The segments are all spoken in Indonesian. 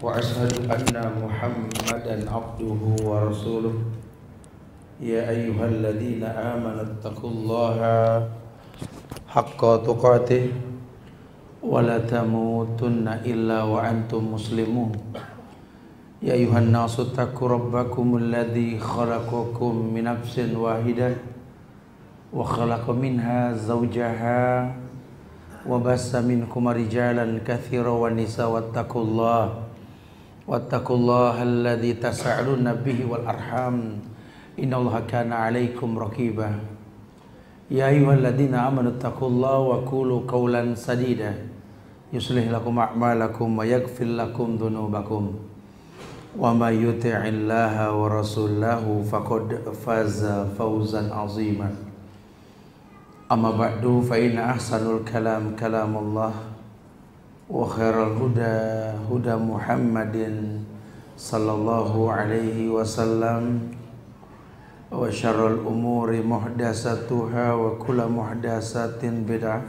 وأشهد أن محمدا عبده ورسوله يا أيها الذين آمنوا اتقوا الله حق تقاته ولا تموتن إلا وأنتم مسلمون يا أيها الناس اتقوا ربكم الذي خلقكم من نفس واحدة وخلق منها زوجها وبث منكما رجالا كثيرا ونساء واتقوا الله الذي تساءلون به والأرحام إن الله كان عليكم رقيبا يا أيها الذين آمنوا اتقوا الله وقولوا قولا سديدا يصلح لكم أعمالكم ويغفر لكم ذنوبكم ومن يطع الله ورسوله فقد فاز فوزا عظيما أما بعد فإن أحسن الكلام كلام الله وخير الهدى هدى محمد صلى الله عليه وسلم وشر الأمور محدثاتها وكل محدثات بدعة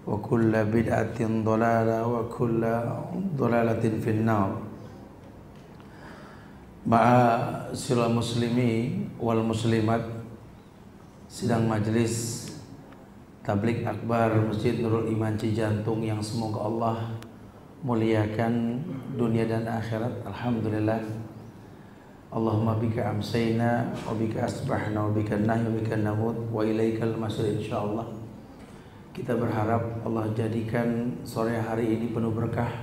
وكل بدعة ضلالة وكل ضلالة في النار. Ma'asyiral muslimin wal muslimat, sidang majelis Tabligh Akbar Masjid Nurul Iman Cijantung yang semoga Allah muliakan dunia dan akhirat. Alhamdulillah. Allahumma bika amsayna wa bika asbahna wa bika nahyu wa bika namut wa ilaikal masir insyaallah. Kita berharap Allah jadikan sore hari ini penuh berkah,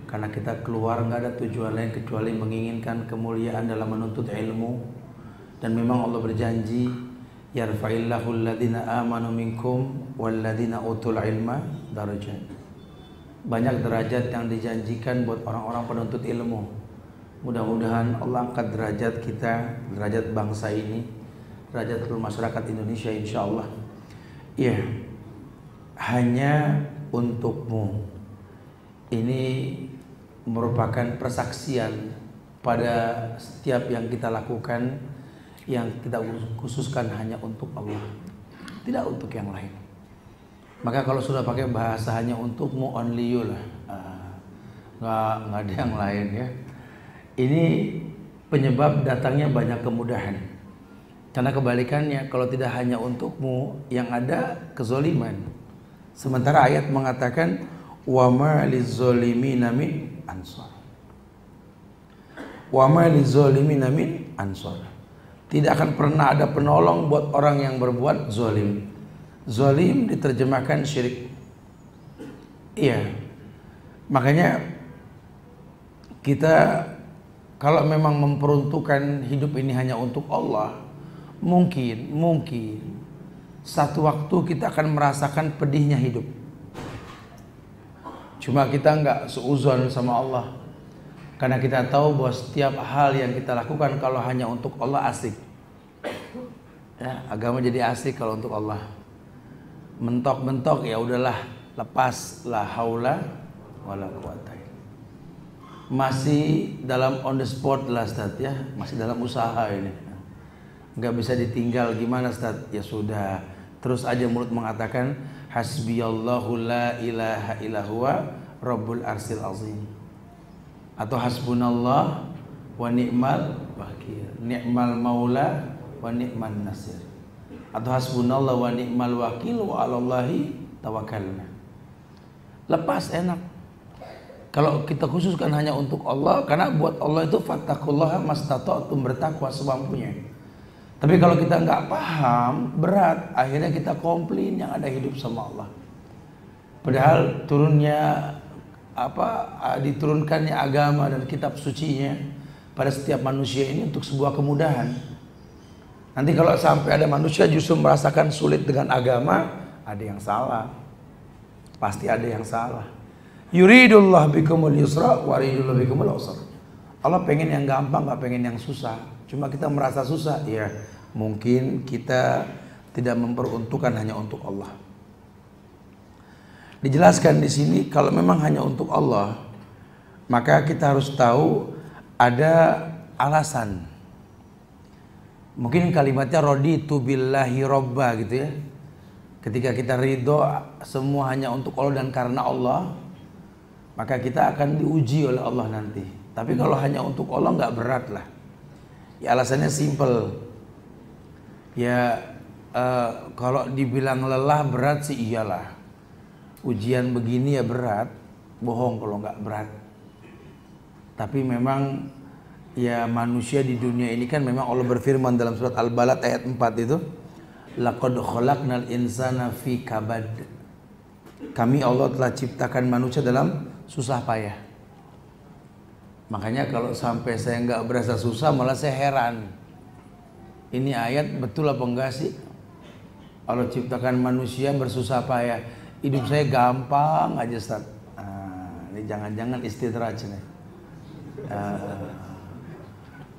karena kita keluar nggak ada tujuan lain kecuali menginginkan kemuliaan dalam menuntut ilmu. Dan memang Allah berjanji, yarfa'illahu alladhina amanu minkum walladhina utul ilma darajat. Banyak derajat yang dijanjikan buat orang-orang penuntut ilmu. Mudah-mudahan Allah angkat derajat kita, derajat bangsa ini, derajat seluruh masyarakat Indonesia insyaallah. Iya, hanya untukmu. Ini merupakan persaksian pada setiap yang kita lakukan, yang kita khususkan hanya untuk Allah, tidak untuk yang lain. Maka kalau sudah pakai bahasa hanya untukmu, only you lah, nggak ada yang lain ya. Ini penyebab datangnya banyak kemudahan. Karena kebalikannya, kalau tidak hanya untukmu, yang ada kezoliman. Sementara ayat mengatakan wa ma lizolimina min ansor. Wa ma lizolimina min ansor. Tidak akan pernah ada penolong buat orang yang berbuat zolim. Zolim diterjemahkan syirik. Iya. Makanya kita kalau memang memperuntukkan hidup ini hanya untuk Allah, mungkin satu waktu kita akan merasakan pedihnya hidup. Cuma kita enggak seuzon sama Allah, karena kita tahu bahwa setiap hal yang kita lakukan kalau hanya untuk Allah asik. Ya, agama jadi asik kalau untuk Allah. Mentok-mentok ya udahlah, lepas, la haula wala quwata. Masih dalam on the spot lah Ustaz ya, masih dalam usaha ini. Enggak bisa ditinggal, gimana Ustaz? Ya sudah, terus aja mulut mengatakan hasbiyallahu la ilaha illa huwa rabbul arsil azim. Atau hasbunallah wa ni'mal wakil, ni'mal maula wa ni'man nasir. Atau hasbunallah wa ni'mal wakil wa 'alallahi tawakkalna. Lepas enak. Kalau kita khususkan hanya untuk Allah, karena buat Allah itu fattaqullaha mastata'tum, bertakwa semampunya. Tapi kalau kita nggak paham, berat, akhirnya kita komplain yang ada hidup sama Allah. Padahal diturunkannya agama dan kitab sucinya pada setiap manusia ini untuk sebuah kemudahan. Nanti kalau sampai ada manusia justru merasakan sulit dengan agama, ada yang salah. Pasti ada yang salah. Yuridullah bikumul yusra wa yuridullah bikumul usra. Allah pengen yang gampang, nggak pengen yang susah. Cuma kita merasa susah, ya mungkin kita tidak memperuntukkan hanya untuk Allah. Dijelaskan di sini kalau memang hanya untuk Allah, maka kita harus tahu ada alasan. Mungkin kalimatnya raditu billahi robba gitu ya. Ketika kita ridho semua hanya untuk Allah dan karena Allah, maka kita akan diuji oleh Allah nanti. Tapi kalau hanya untuk Allah nggak berat lah. Ya alasannya simple. Ya kalau dibilang lelah berat sih iyalah. Ujian begini ya berat, bohong kalau nggak berat. Tapi memang ya manusia di dunia ini kan memang Allah berfirman dalam surat Al-Balad ayat 4 itu, laqad khalaqnal insana fi kabad. Kami Allah telah ciptakan manusia dalam susah payah. Makanya kalau sampai saya nggak berasa susah malah saya heran. Ini ayat betul apa enggak sih? Allah ciptakan manusia bersusah payah. Hidup saya gampang aja, Ustaz. Ini jangan-jangan istidraj nih.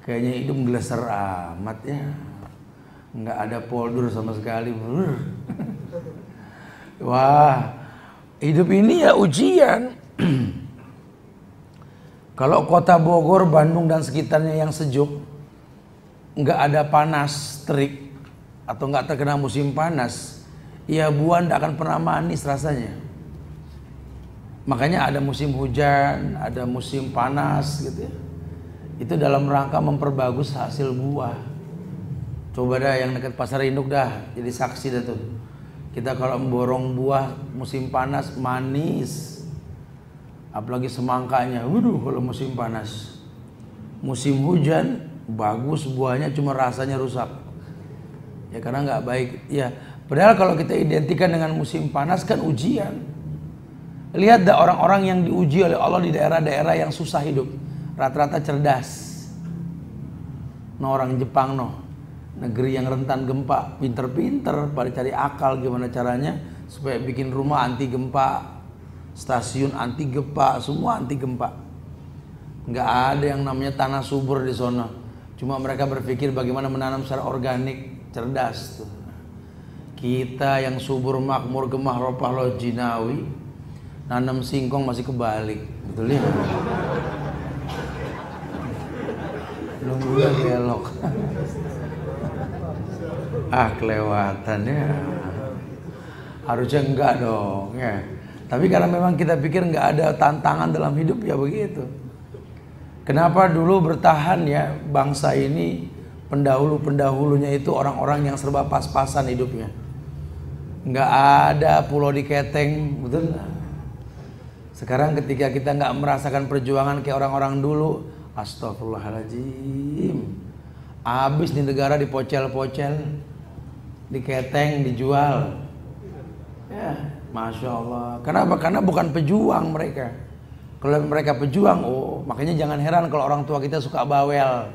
Kayaknya hidup geleser amat ya. Nggak ada poldur sama sekali. Wah, hidup ini ya ujian. Kalau kota Bogor, Bandung dan sekitarnya yang sejuk, nggak ada panas terik atau nggak terkena musim panas, ya buah nggak akan pernah manis rasanya. Makanya ada musim hujan, ada musim panas gitu ya. Itu dalam rangka memperbagus hasil buah. Coba dah yang dekat Pasar Induk dah, jadi saksi dah tuh. Kita kalau memborong buah musim panas manis, apalagi semangkanya, waduh kalau musim panas. Musim hujan bagus buahnya, cuma rasanya rusak. Ya karena nggak baik. Ya padahal kalau kita identikan dengan musim panas kan ujian. Lihat dah orang-orang yang diuji oleh Allah di daerah-daerah yang susah hidup, rata-rata cerdas. No orang Jepang no, negeri yang rentan gempa, pinter-pinter pada cari akal gimana caranya supaya bikin rumah anti gempa, stasiun anti gempa, semua anti gempa. Nggak ada yang namanya tanah subur di sana. Cuma mereka berpikir bagaimana menanam secara organik, cerdas tuh. Kita yang subur makmur gemah ropah lo jinawi, nanam singkong masih kebalik, betul ya? Nunggunya belok. Kelewatan ya. Harusnya enggak dong ya. Tapi karena memang kita pikir nggak ada tantangan dalam hidup ya begitu. Kenapa dulu bertahan ya bangsa ini, pendahulu-pendahulunya itu orang-orang yang serba pas-pasan hidupnya. Nggak ada pulau diketeng, betul nggak? Sekarang ketika kita nggak merasakan perjuangan kayak orang-orang dulu, astagfirullahaladzim, habis di negara dipocel-pocel, diketeng, dijual. Ya, Masya Allah. Kenapa? Karena bukan pejuang mereka. Kalau mereka pejuang, makanya jangan heran kalau orang tua kita suka bawel.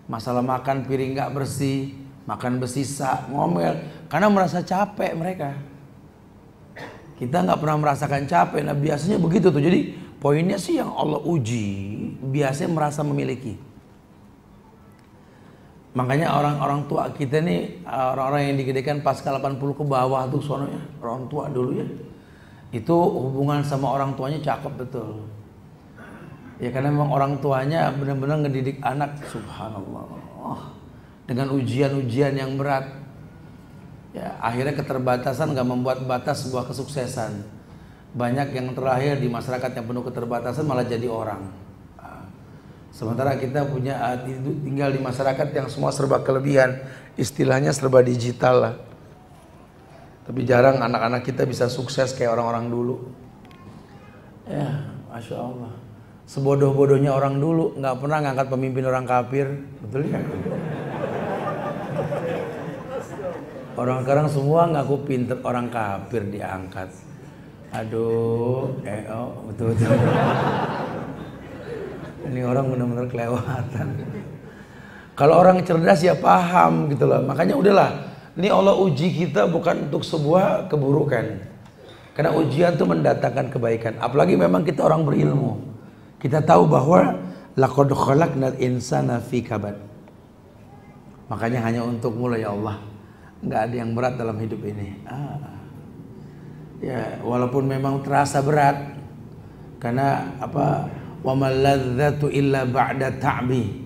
Masalah makan piring nggak bersih, makan bersisa, ngomel, karena merasa capek mereka. Kita nggak pernah merasakan capek. Nah biasanya begitu tuh. Jadi poinnya sih yang Allah uji biasanya merasa memiliki. Makanya orang-orang tua kita nih, orang-orang yang digedekan pasca 80 ke bawah tuh sononya, orang tua dulu ya, itu hubungan sama orang tuanya cakep betul. Ya karena memang orang tuanya benar-benar ngedidik anak, subhanallah, dengan ujian-ujian yang berat. Ya akhirnya keterbatasan nggak membuat batas sebuah kesuksesan. Banyak yang terlahir di masyarakat yang penuh keterbatasan malah jadi orang. Sementara kita punya tinggal di masyarakat yang semua serba kelebihan, istilahnya serba digital lah. Tapi jarang anak-anak kita bisa sukses kayak orang-orang dulu. Ya, Masya Allah. Sebodoh-bodohnya orang dulu nggak pernah ngangkat pemimpin orang kafir, betul ya? Orang sekarang semua ngaku pinter, orang kafir diangkat. Aduh, betul-betul. Ini orang benar-benar kelewatan. Kalau orang cerdas ya paham gitu loh. Makanya udahlah, ini Allah uji kita bukan untuk sebuah keburukan. Karena ujian itu mendatangkan kebaikan. Apalagi memang kita orang berilmu. Kita tahu bahwa laqad khalaqnal insana fi kabad. Makanya hanya untukmu lah ya Allah. Nggak ada yang berat dalam hidup ini. Ya, walaupun memang terasa berat. Karena apa? Wa maladzatu illa ba'da ta'bi.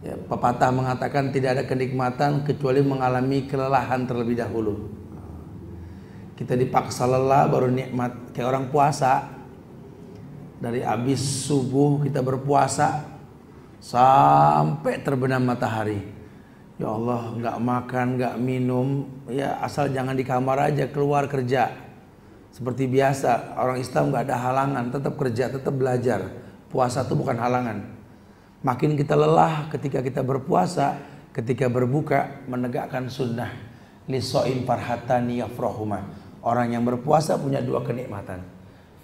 Ya, pepatah mengatakan tidak ada kenikmatan kecuali mengalami kelelahan terlebih dahulu. Kita dipaksa lelah baru nikmat. Kayak orang puasa. Dari habis subuh kita berpuasa sampai terbenam matahari. Ya Allah, nggak makan, nggak minum, ya asal jangan di kamar aja, keluar kerja. Seperti biasa, orang Islam nggak ada halangan, tetap kerja, tetap belajar. Puasa itu bukan halangan. Makin kita lelah ketika kita berpuasa, ketika berbuka menegakkan sunnah. Lisoin farhatani yafrahuma. Orang yang berpuasa punya dua kenikmatan.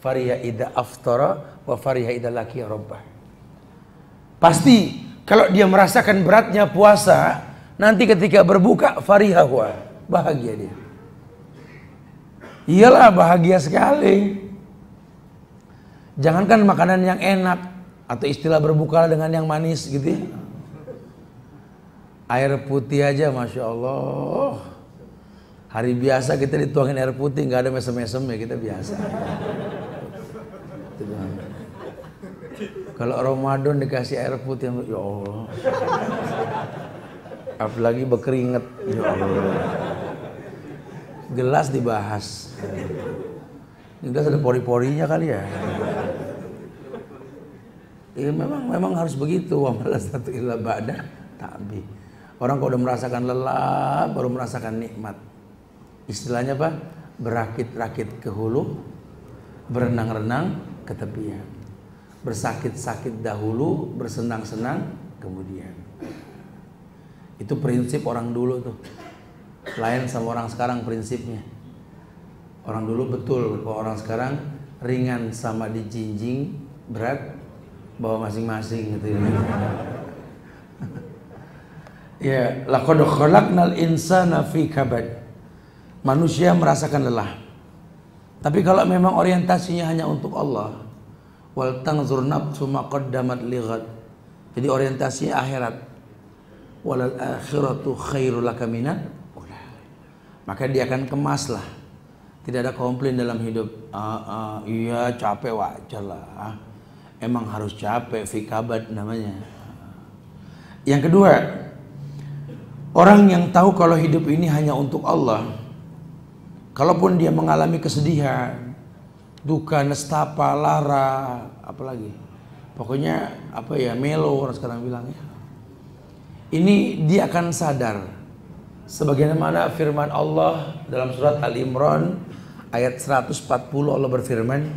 Fariha idza aftara wa fariha idza laqiya rabbah. Pasti kalau dia merasakan beratnya puasa, nanti ketika berbuka fariha huwa, bahagia dia. Iyalah, bahagia sekali. Jangankan makanan yang enak atau istilah berbuka dengan yang manis gitu ya. Air putih aja Masya Allah. Hari biasa kita dituangin air putih, nggak ada mesem-mesem ya, kita biasa. Kalau Ramadan dikasih air putih, ya Allah. Apalagi berkeringat, ya Allah. Gelas dibahas. Gelas ada pori-porinya kali ya. Ya memang harus begitu. Wa malazatu illa ba'da ta'bi. Orang kalau udah merasakan lelah baru merasakan nikmat. Istilahnya apa? Berakit-rakit ke hulu, berenang-renang ke tepian. Bersakit-sakit dahulu, bersenang-senang kemudian. Itu prinsip orang dulu tuh. Lain sama orang sekarang prinsipnya. Orang dulu betul, kalau orang sekarang ringan sama dijinjing, berat bawa masing-masing gitu ya. Ya, laqad khalaqnal insana fi kabad. Manusia merasakan lelah. Tapi kalau memang orientasinya hanya untuk Allah, wal tanzur nafsu ma qaddamat lighad. Jadi orientasinya akhirat. Walal akhiratu khairul laka minat. Maka dia akan kemas lah. Tidak ada komplain dalam hidup. Iya capek wajar lah. Emang harus capek, fi kabad namanya. Yang kedua, orang yang tahu kalau hidup ini hanya untuk Allah, kalaupun dia mengalami kesedihan, duka, nestapa, lara, apalagi, pokoknya apa ya, melo orang sekarang bilang ya. Ini dia akan sadar. Sebagaimana firman Allah dalam surat Al-Imran ayat 140, Allah berfirman,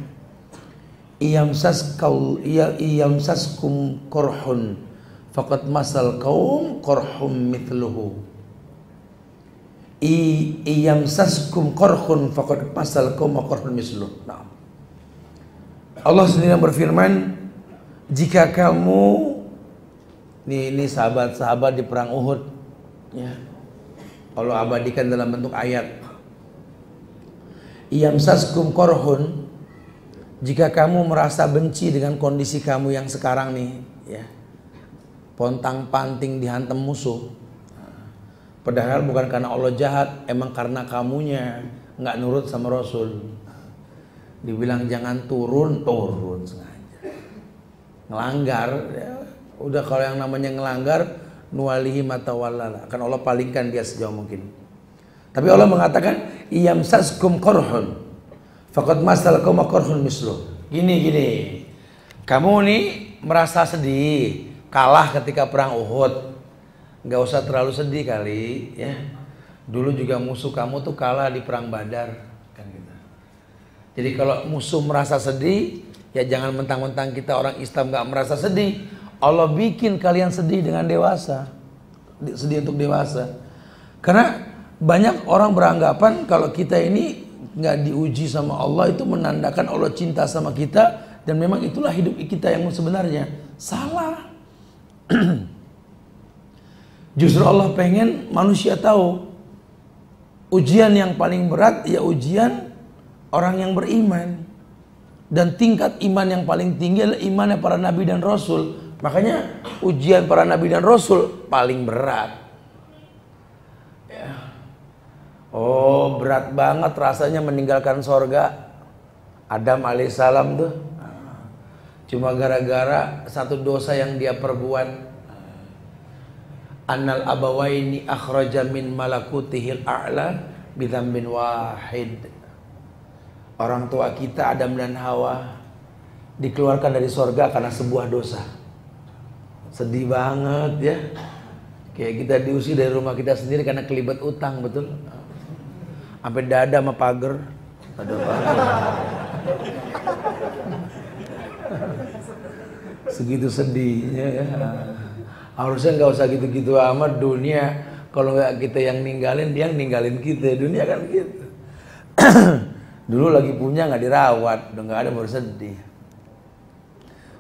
iyamsaskum korhun faqad masal kaum korhum mithluhu. Iyamsaskum korhun faqad masal kaum korhun mithluhu. Nah, Allah sendiri yang berfirman, jika kamu ini sahabat-sahabat di perang Uhud ya, Allah abadikan dalam bentuk ayat. Iyamsaskum korhun, jika kamu merasa benci dengan kondisi kamu yang sekarang nih ya, pontang-panting dihantam musuh, padahal bukan karena Allah jahat, emang karena kamunya nggak nurut sama Rasul. Dibilang jangan turun sengaja, ngelanggar ya. Udah kalau yang namanya ngelanggar, nuwalihi matawallala, akan Allah palingkan dia sejauh mungkin. Tapi Allah mengatakan iyamsaskum korhun faqad masal kaum korhun mislu. Gini, kamu nih merasa sedih kalah ketika perang Uhud, nggak usah terlalu sedih kali ya. Dulu juga musuh kamu tuh kalah di perang Badar kan gitu. Jadi kalau musuh merasa sedih, ya jangan mentang-mentang kita orang Islam nggak merasa sedih. Allah bikin kalian sedih dengan dewasa, sedih untuk dewasa. Karena banyak orang beranggapan kalau kita ini nggak diuji sama Allah itu menandakan Allah cinta sama kita, dan memang itulah hidup kita yang sebenarnya. Salah. Justru Allah pengen manusia tahu ujian yang paling berat ya ujian orang yang beriman, dan tingkat iman yang paling tinggi adalah imannya para nabi dan rasul. Makanya ujian para nabi dan rasul paling berat ya. Oh, berat banget rasanya meninggalkan sorga. Adam alaihissalam tuh cuma gara-gara satu dosa yang dia perbuat. Annal abawaini akhraja min malakutihil a'la bidhambin wahid. Orang tua kita Adam dan Hawa dikeluarkan dari surga karena sebuah dosa. Sedih banget ya. Kayak kita diusir dari rumah kita sendiri karena kelibet utang, betul? Sampai dada sama pagar. Ada pagar. Segitu sedihnya ya. Harusnya nggak usah gitu-gitu amat dunia. Kalau nggak kita yang ninggalin, dia yang ninggalin kita. Dunia kan gitu. Dulu lagi punya nggak dirawat, udah nggak ada baru sedih.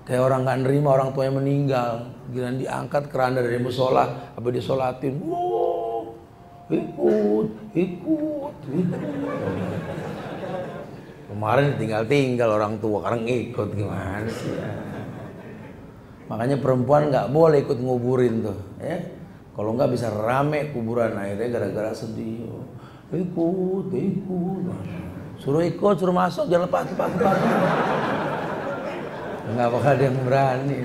Kayak orang nggak nerima orang tuanya meninggal, giliran diangkat keranda dari musola, apa disolatin, wow, ikut. Kemarin tinggal orang tua, sekarang ikut, gimana sih? Ya? Makanya perempuan nggak boleh ikut nguburin tuh, ya. Kalau nggak bisa rame kuburan, akhirnya gara-gara sedih. Ikut. Suruh ikut, suruh masuk, jangan lepas. Nggak bakal ada yang berani.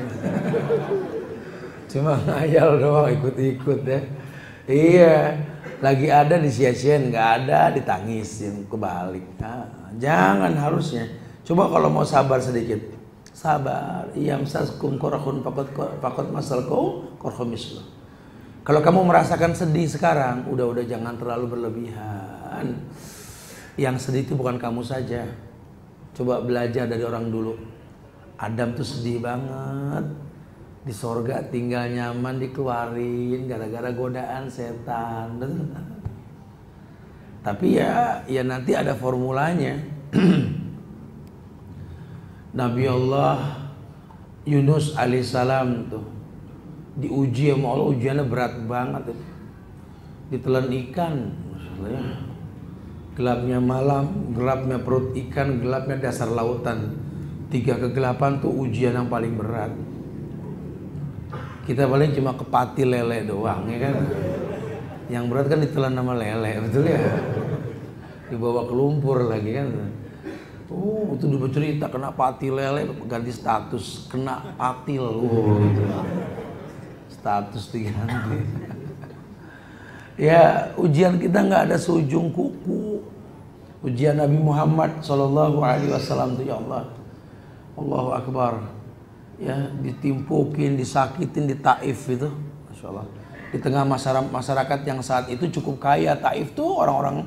Cuma ngayal doang, ikut-ikut ya. Iya, lagi ada disia-siain, nggak ada ditangisin, kebalik. Nah, jangan harusnya. Coba kalau mau sabar sedikit. Sabar. Iyam saskum korahun pakot masalku korhomislo. Kalau kamu merasakan sedih sekarang, udah jangan terlalu berlebihan. Yang sedih itu bukan kamu saja. Coba belajar dari orang dulu. Adam tuh sedih banget. Di sorga tinggal nyaman, dikeluarin gara-gara godaan setan. Tapi ya nanti ada formulanya. Nabi Allah Yunus alaihissalam tuh diuji sama Allah, ujiannya berat banget. Ditelan ikan, maksudnya gelapnya malam, gelapnya perut ikan, gelapnya dasar lautan. 3 kegelapan tuh ujian yang paling berat. Kita paling cuma kepati lele doang, ya kan? Yang berat kan ditelan sama lele, betul ya? Dibawa ke lumpur lagi kan? Oh, itu bercerita kena pati lele, ganti status, kena patil. Oh, gitu. Status diganti. Ya, ujian kita nggak ada seujung kuku. Ujian Nabi Muhammad SAW tuh, ya Allah. Allahu Akbar. Ya, ditimpukin, disakitin di Taif itu, Masya Allah. Di tengah masyarakat yang saat itu cukup kaya. Taif tuh orang-orang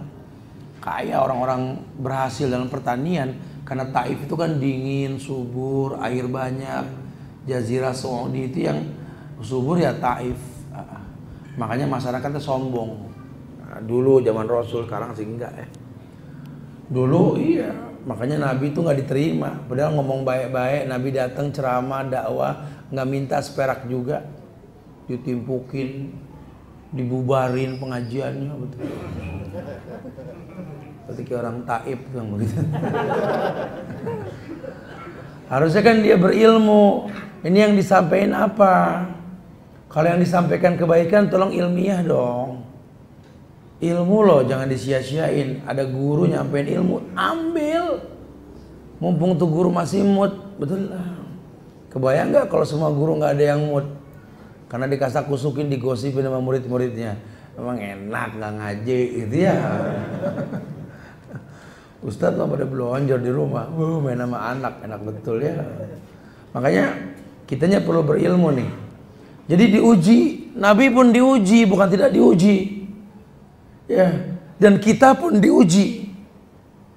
kaya, orang-orang berhasil dalam pertanian. Karena Taif itu kan dingin, subur, air banyak. Jazirah Saudi itu yang subur ya Taif. Makanya masyarakatnya sombong. Dulu zaman Rasul, sekarang sih enggak ya. Dulu iya, makanya Nabi itu nggak diterima. Padahal ngomong baik-baik, Nabi datang ceramah, dakwah, nggak minta seperak juga, ditimpukin, dibubarin pengajiannya, betul. Seperti kayak orang Taif yang begitu. Harusnya kan dia berilmu. Ini yang disampaikan apa? Kalau yang disampaikan kebaikan, tolong ilmiah dong. Ilmu loh, jangan disia-siain. Ada guru nyampein ilmu, ambil. Mumpung tuh guru masih mood, betul lah. Kebayang nggak kalau semua guru nggak ada yang mood? Karena dikasak kusukin, digosipin sama murid-muridnya. Emang enak nggak ngaji, gitu ya. Ustadz mah pada belonjor di rumah, main sama anak, enak betul ya. Makanya kitanya perlu berilmu nih. Jadi diuji, Nabi pun diuji, bukan tidak diuji. Ya, dan kita pun diuji.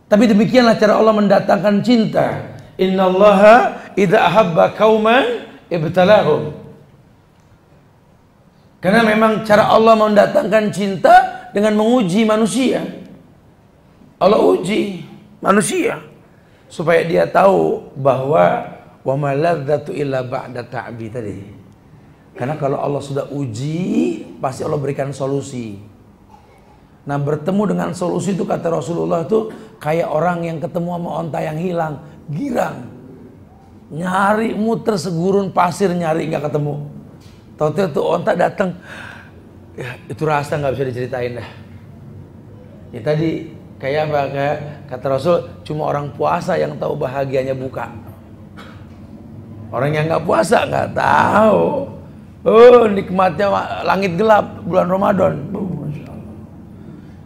Tapi demikianlah cara Allah mendatangkan cinta. Innallaha idza ahabba qauman ibtalahum. Karena memang cara Allah mendatangkan cinta dengan menguji manusia. Allah uji manusia supaya dia tahu bahwa wa ma ladzatu illa ba'da ta'bi tadi. Karena kalau Allah sudah uji, pasti Allah berikan solusi. Nah, bertemu dengan solusi itu kata Rasulullah tuh kayak orang yang ketemu sama onta yang hilang, girang. Nyari muter segurun pasir nyari nggak ketemu. Tahu-tahu tuh onta datang. Ya, itu rasa nggak bisa diceritain dah. Ya tadi kayak apa? Kayak kata Rasul, cuma orang puasa yang tahu bahagianya buka. Orang yang nggak puasa nggak tahu. Oh, nikmatnya langit gelap bulan Ramadan.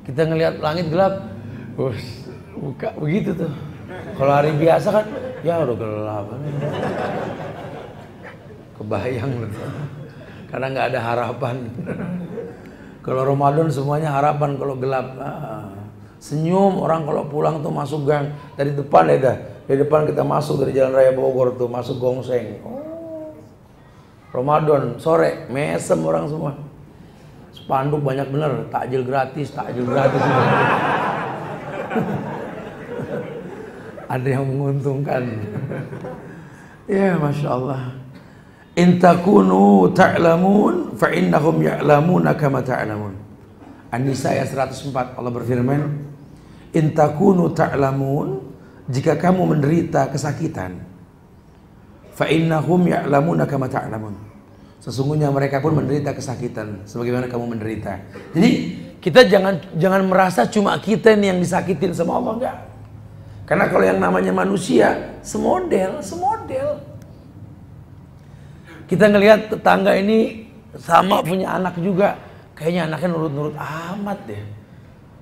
Kita ngelihat langit gelap, buka begitu tuh. Kalau hari biasa kan Ya udah gelap. Kebayang loh. Karena nggak ada harapan. Kalau Ramadan semuanya harapan, kalau gelap. Senyum orang kalau pulang tuh masuk gang dari depan ya dah. Dari depan kita masuk dari Jalan Raya Bogor tuh masuk Gongseng. Oh. Ramadan sore mesem orang semua. Spanduk banyak bener, takjil gratis, takjil gratis. Ada yang menguntungkan. Ya, Masya Allah. In takunu ta'lamun fa innahum ya'lamuna kama ta'lamun. An-Nisa ayat 104 Allah berfirman, in takunu ta'lamun, jika kamu menderita kesakitan, fa innahum ya'lamuna kama ta'lamun. Sesungguhnya mereka pun menderita kesakitan sebagaimana kamu menderita. Jadi kita jangan merasa cuma kita nih yang disakitin sama Allah, enggak. Karena kalau yang namanya manusia semodel. Kita ngelihat tetangga ini sama punya anak juga, kayaknya anaknya nurut-nurut amat deh.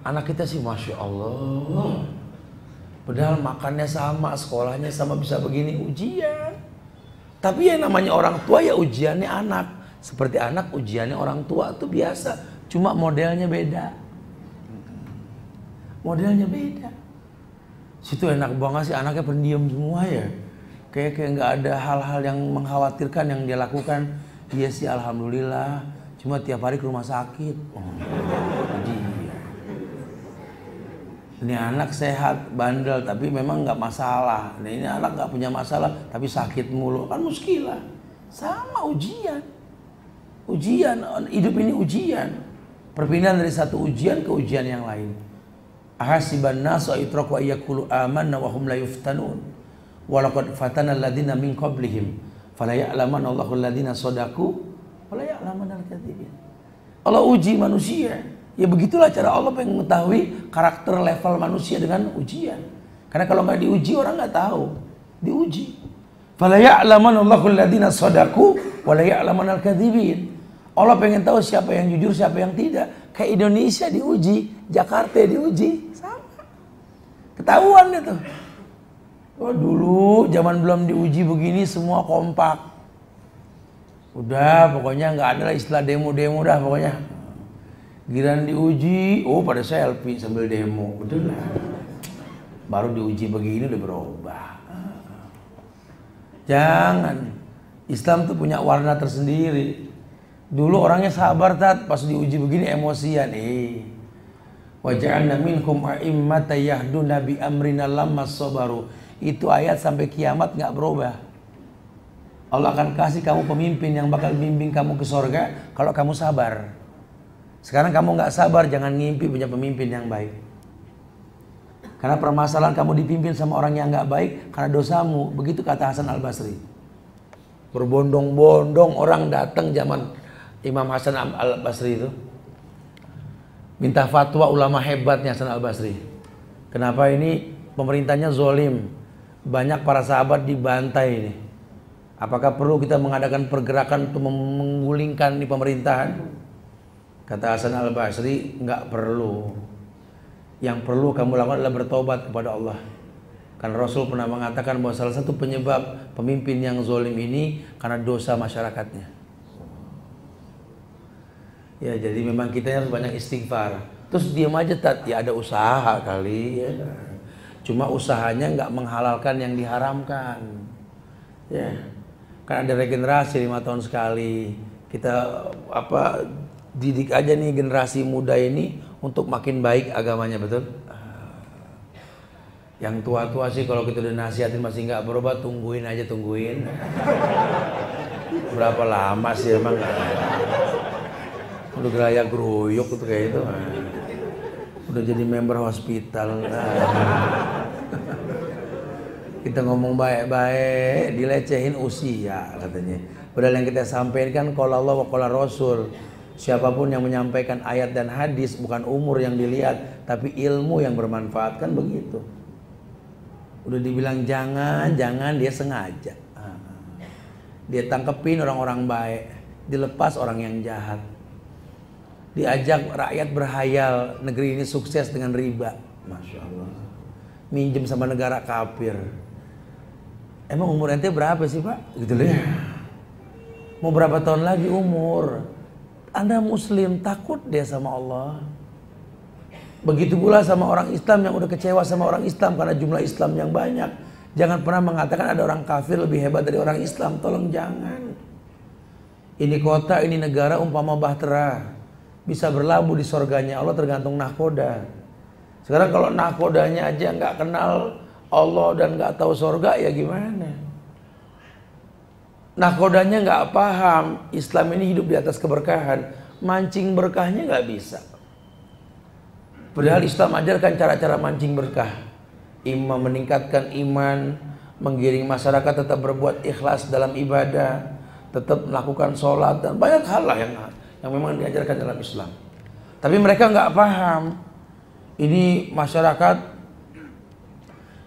Anak kita sih Masya Allah. Padahal makannya sama, sekolahnya sama, bisa begini, ujian. Tapi yang namanya orang tua ya ujiannya anak. Seperti anak ujiannya orang tua tuh biasa. Cuma modelnya beda. Modelnya beda. Situ enak banget sih, anaknya pendiam semua ya. Kayak nggak ada hal-hal yang mengkhawatirkan yang dia lakukan. Dia sih alhamdulillah. Cuma tiap hari ke rumah sakit. Ini anak sehat, bandel, tapi memang nggak masalah. Nah, ini anak nggak punya masalah, tapi sakit mulu. Kan muskilah. Sama ujian. Ujian, hidup ini ujian. Perpindahan dari satu ujian ke ujian yang lain. Ahasiban nasu ayyutraku ayyaqulu amanna wa hum la yuftanun. Wa laqad fatana alladziina min qablihim fala ya'lamanna Allahu alladziina shadaqu wa la ya'lamanna al-kadzibin. Allah uji manusia. Ya begitulah cara Allah pengen mengetahui karakter level manusia dengan ujian. Karena kalau nggak diuji orang nggak tahu. Diuji. Fala ya'lamanna Allahu alladziina shadaqu wa la ya'lamanna al-kadzibin. Allah pengen tahu siapa yang jujur, siapa yang tidak. Kayak Indonesia diuji, Jakarta diuji, sama. Ketahuan itu. Oh, dulu zaman belum diuji begini semua kompak. Udah pokoknya nggak ada lah istilah demo-demo dah pokoknya. Giliran diuji, oh pada selfie sambil demo. Betul lah. Baru diuji begini udah berubah. Jangan. Islam tuh punya warna tersendiri. Dulu orangnya sabar tat, pas diuji begini emosian. Wa ja'alna minkum a'immatan yahduna bi amrina lamma sabaru. Itu ayat sampai kiamat nggak berubah. Allah akan kasih kamu pemimpin yang bakal bimbing kamu ke surga kalau kamu sabar. Sekarang kamu nggak sabar, jangan ngimpi punya pemimpin yang baik. Karena permasalahan kamu dipimpin sama orang yang nggak baik karena dosamu. Begitu kata Hasan Al-Basri. Berbondong-bondong orang datang zaman Imam Hasan Al-Basri itu. Minta fatwa ulama hebatnya Hasan Al-Basri. Kenapa ini pemerintahnya zolim? Banyak para sahabat dibantai ini. Apakah perlu kita mengadakan pergerakan untuk menggulingkan di pemerintahan? Kata Hasan Al-Basri, enggak perlu. Yang perlu kamu lakukan adalah bertobat kepada Allah. Karena Rasul pernah mengatakan bahwa salah satu penyebab pemimpin yang zolim ini karena dosa masyarakatnya. Ya, jadi memang kita harus banyak istighfar. Terus diam aja tat, ya ada usaha kali ya. Cuma usahanya nggak menghalalkan yang diharamkan. Ya. Kan ada regenerasi 5 tahun sekali. Kita didik aja nih generasi muda ini untuk makin baik agamanya, betul? Yang tua-tua sih kalau kita udah nasihatin masih nggak berubah, tungguin aja, tungguin. Berapa lama sih emang? Udah geraya geruyuk tuh kayak itu. Udah jadi member hospital. Kita ngomong baik-baik, dilecehin usia katanya. Padahal yang kita sampaikan qala Allah wa qala Rasul. Siapapun yang menyampaikan ayat dan hadis bukan umur yang dilihat, tapi ilmu yang bermanfaat, kan begitu. Udah dibilang jangan dia sengaja. Dia tangkepin orang-orang baik, dilepas orang yang jahat. Diajak rakyat berhayal negeri ini sukses dengan riba. Masya Allah. Minjem sama negara kafir. emang umur ente berapa sih Pak? Gitu loh ya. Mau berapa tahun lagi umur? Anda muslim, takut dia sama Allah. Begitu pula sama orang Islam yang udah kecewa sama orang Islam karena jumlah Islam yang banyak. Jangan pernah mengatakan ada orang kafir lebih hebat dari orang Islam. Tolong jangan. Ini kota, ini negara umpama bahtera. Bisa berlabuh di surganya Allah tergantung nahkoda. Sekarang kalau nahkodanya aja nggak kenal Allah dan nggak tahu surga, ya gimana? Nahkodanya nggak paham Islam ini hidup di atas keberkahan, mancing berkahnya nggak bisa. Padahal Islam ajarkan cara-cara mancing berkah, meningkatkan iman, menggiring masyarakat tetap berbuat ikhlas dalam ibadah, tetap melakukan sholat dan banyak hal lah yang memang diajarkan dalam Islam. Tapi mereka nggak paham. Ini masyarakat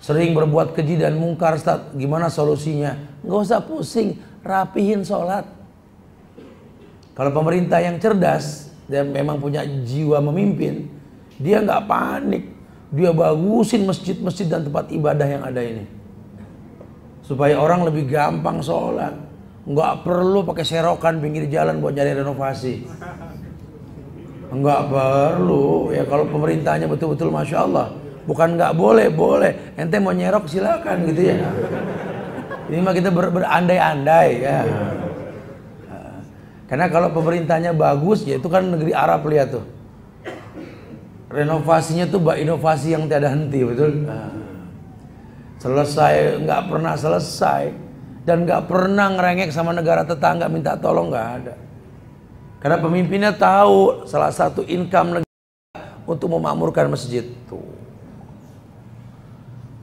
sering berbuat keji dan mungkar, Ustaz. Gimana solusinya? Nggak usah pusing, rapihin sholat. Kalau pemerintah yang cerdas dan memang punya jiwa memimpin, dia nggak panik. Dia bagusin masjid-masjid dan tempat ibadah yang ada ini, supaya orang lebih gampang sholat. Nggak perlu pakai serokan pinggir jalan buat nyari renovasi. Nggak perlu. Ya kalau pemerintahnya betul-betul Masya Allah. Bukan nggak boleh, boleh. Ente mau nyerok silakan gitu ya. Ini mah kita berandai-andai ya. Karena kalau pemerintahnya bagus, ya itu kan negeri Arab, lihat tuh. Renovasinya tuh inovasi yang tiada henti, betul? Selesai, nggak pernah selesai. Dan nggak pernah ngerengek sama negara tetangga minta tolong, nggak ada. Karena pemimpinnya tahu salah satu income negara untuk memakmurkan masjid tuh.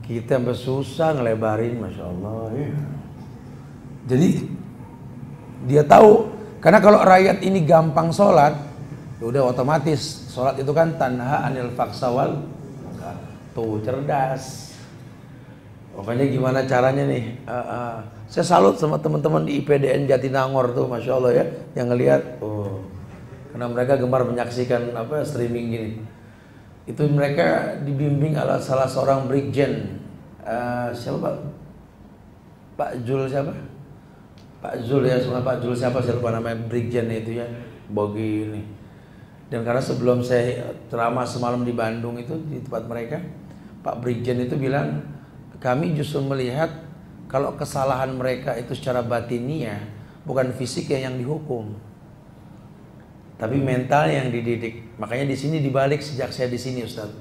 Kita sampai susah ngelebarin, Masya Allah ya. Jadi dia tahu, karena kalau rakyat ini gampang sholat, ya udah otomatis sholat itu kan tanha anil faksawal. Tuh cerdas. Pokoknya gimana caranya nih? Saya salut sama teman-teman di IPDN Jatinangor tuh, Masya Allah ya, yang ngelihat. Oh, karena mereka gemar menyaksikan streaming gini. Itu mereka dibimbing oleh salah seorang brigjen. Siapa Pak? Pak Jul siapa? Pak Jul ya, sama Pak Jul siapa, saya lupa namanya, brigjen itu ya, begini. Dan karena sebelum saya ceramah semalam di Bandung itu di tempat mereka, Pak brigjen itu bilang, kami justru melihat kalau kesalahan mereka itu secara batiniah, bukan fisiknya yang dihukum, tapi mentalnya yang dididik. Makanya di sini dibalik sejak saya di sini, Ustaz.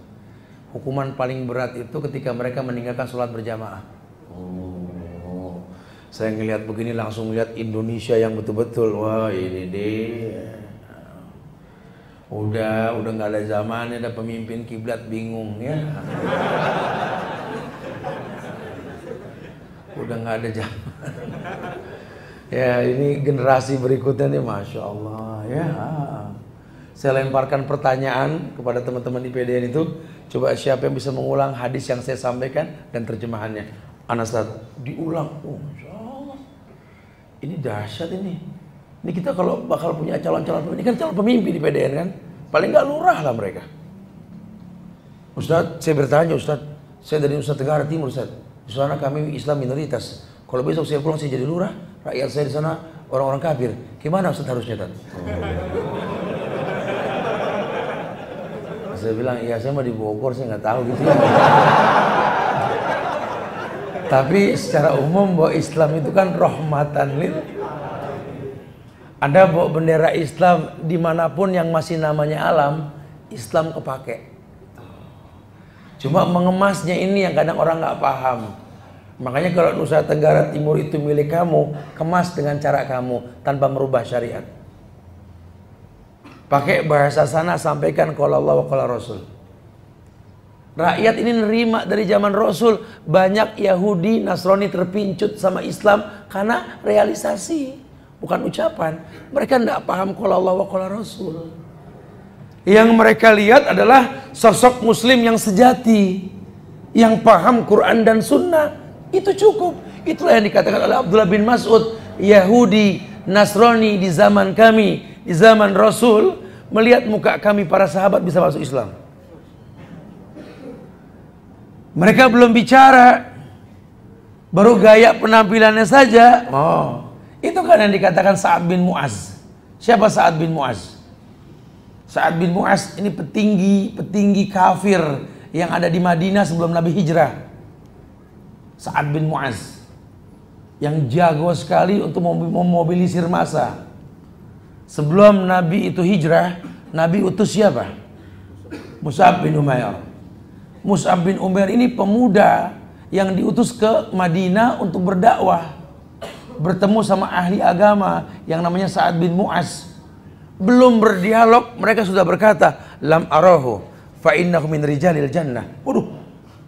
Hukuman paling berat itu ketika mereka meninggalkan sholat berjamaah. Oh, saya ngelihat begini langsung lihat Indonesia yang betul-betul, wah ini deh. Udah nggak ada zamannya, ada pemimpin kiblat bingung ya. Udah nggak ada zaman. Ya ini generasi berikutnya nih, Masya Allah ya. Saya lemparkan pertanyaan kepada teman-teman IPDN itu. Coba siapa yang bisa mengulang hadis yang saya sampaikan dan terjemahannya? Anastat diulang. Oh, Masya Allah. Ini dahsyat ini. Ini kita kalau bakal punya calon-calon pemimpin, ini kan calon pemimpin di PDN kan. Paling nggak lurah lah mereka. Ustadz, saya bertanya Ustadz. Saya dari Nusa Tenggara Timur Ustadz. Di sana kami Islam minoritas. Kalau besok saya pulang saya jadi lurah, rakyat saya di sana orang-orang kafir. Gimana Ustadz harusnya Ustadz? Saya bilang, iya saya mah di Bogor, saya nggak tahu gitu ya. Tapi secara umum bahwa Islam itu kan rahmatan lil. Anda bawa bendera Islam dimanapun yang masih namanya alam, Islam kepake. Cuma mengemasnya ini yang kadang orang nggak paham. Makanya kalau Nusa Tenggara Timur itu milik kamu, kemas dengan cara kamu tanpa merubah syariat. Pakai bahasa sana, sampaikan qala Allah wa qala Rasul. Rakyat ini nerima dari zaman Rasul. Banyak Yahudi, Nasrani terpincut sama Islam karena realisasi, bukan ucapan. Mereka tidak paham qala Allah wa qala Rasul. Yang mereka lihat adalah sosok muslim yang sejati, yang paham Quran dan Sunnah. Itu cukup. Itulah yang dikatakan oleh Abdullah bin Mas'ud. Yahudi, Nasrani di zaman kami, di zaman Rasul, melihat muka kami para sahabat bisa masuk Islam. Mereka belum bicara Baru gaya penampilannya saja. Oh, itu kan yang dikatakan Sa'ad bin Mu'az. Siapa Sa'ad bin Mu'az? Sa'ad bin Mu'az ini petinggi kafir yang ada di Madinah sebelum Nabi hijrah. Sa'ad bin Mu'az yang jago sekali untuk memobilisir massa. Sebelum Nabi itu hijrah, Nabi utus siapa? Mus'ab bin Umair. Mus'ab bin Umair ini pemuda yang diutus ke Madinah untuk berdakwah, bertemu sama ahli agama yang namanya Sa'ad bin Mu'az. Belum berdialog, mereka sudah berkata, lam arahu fa innahu min rijalil jannah. Waduh,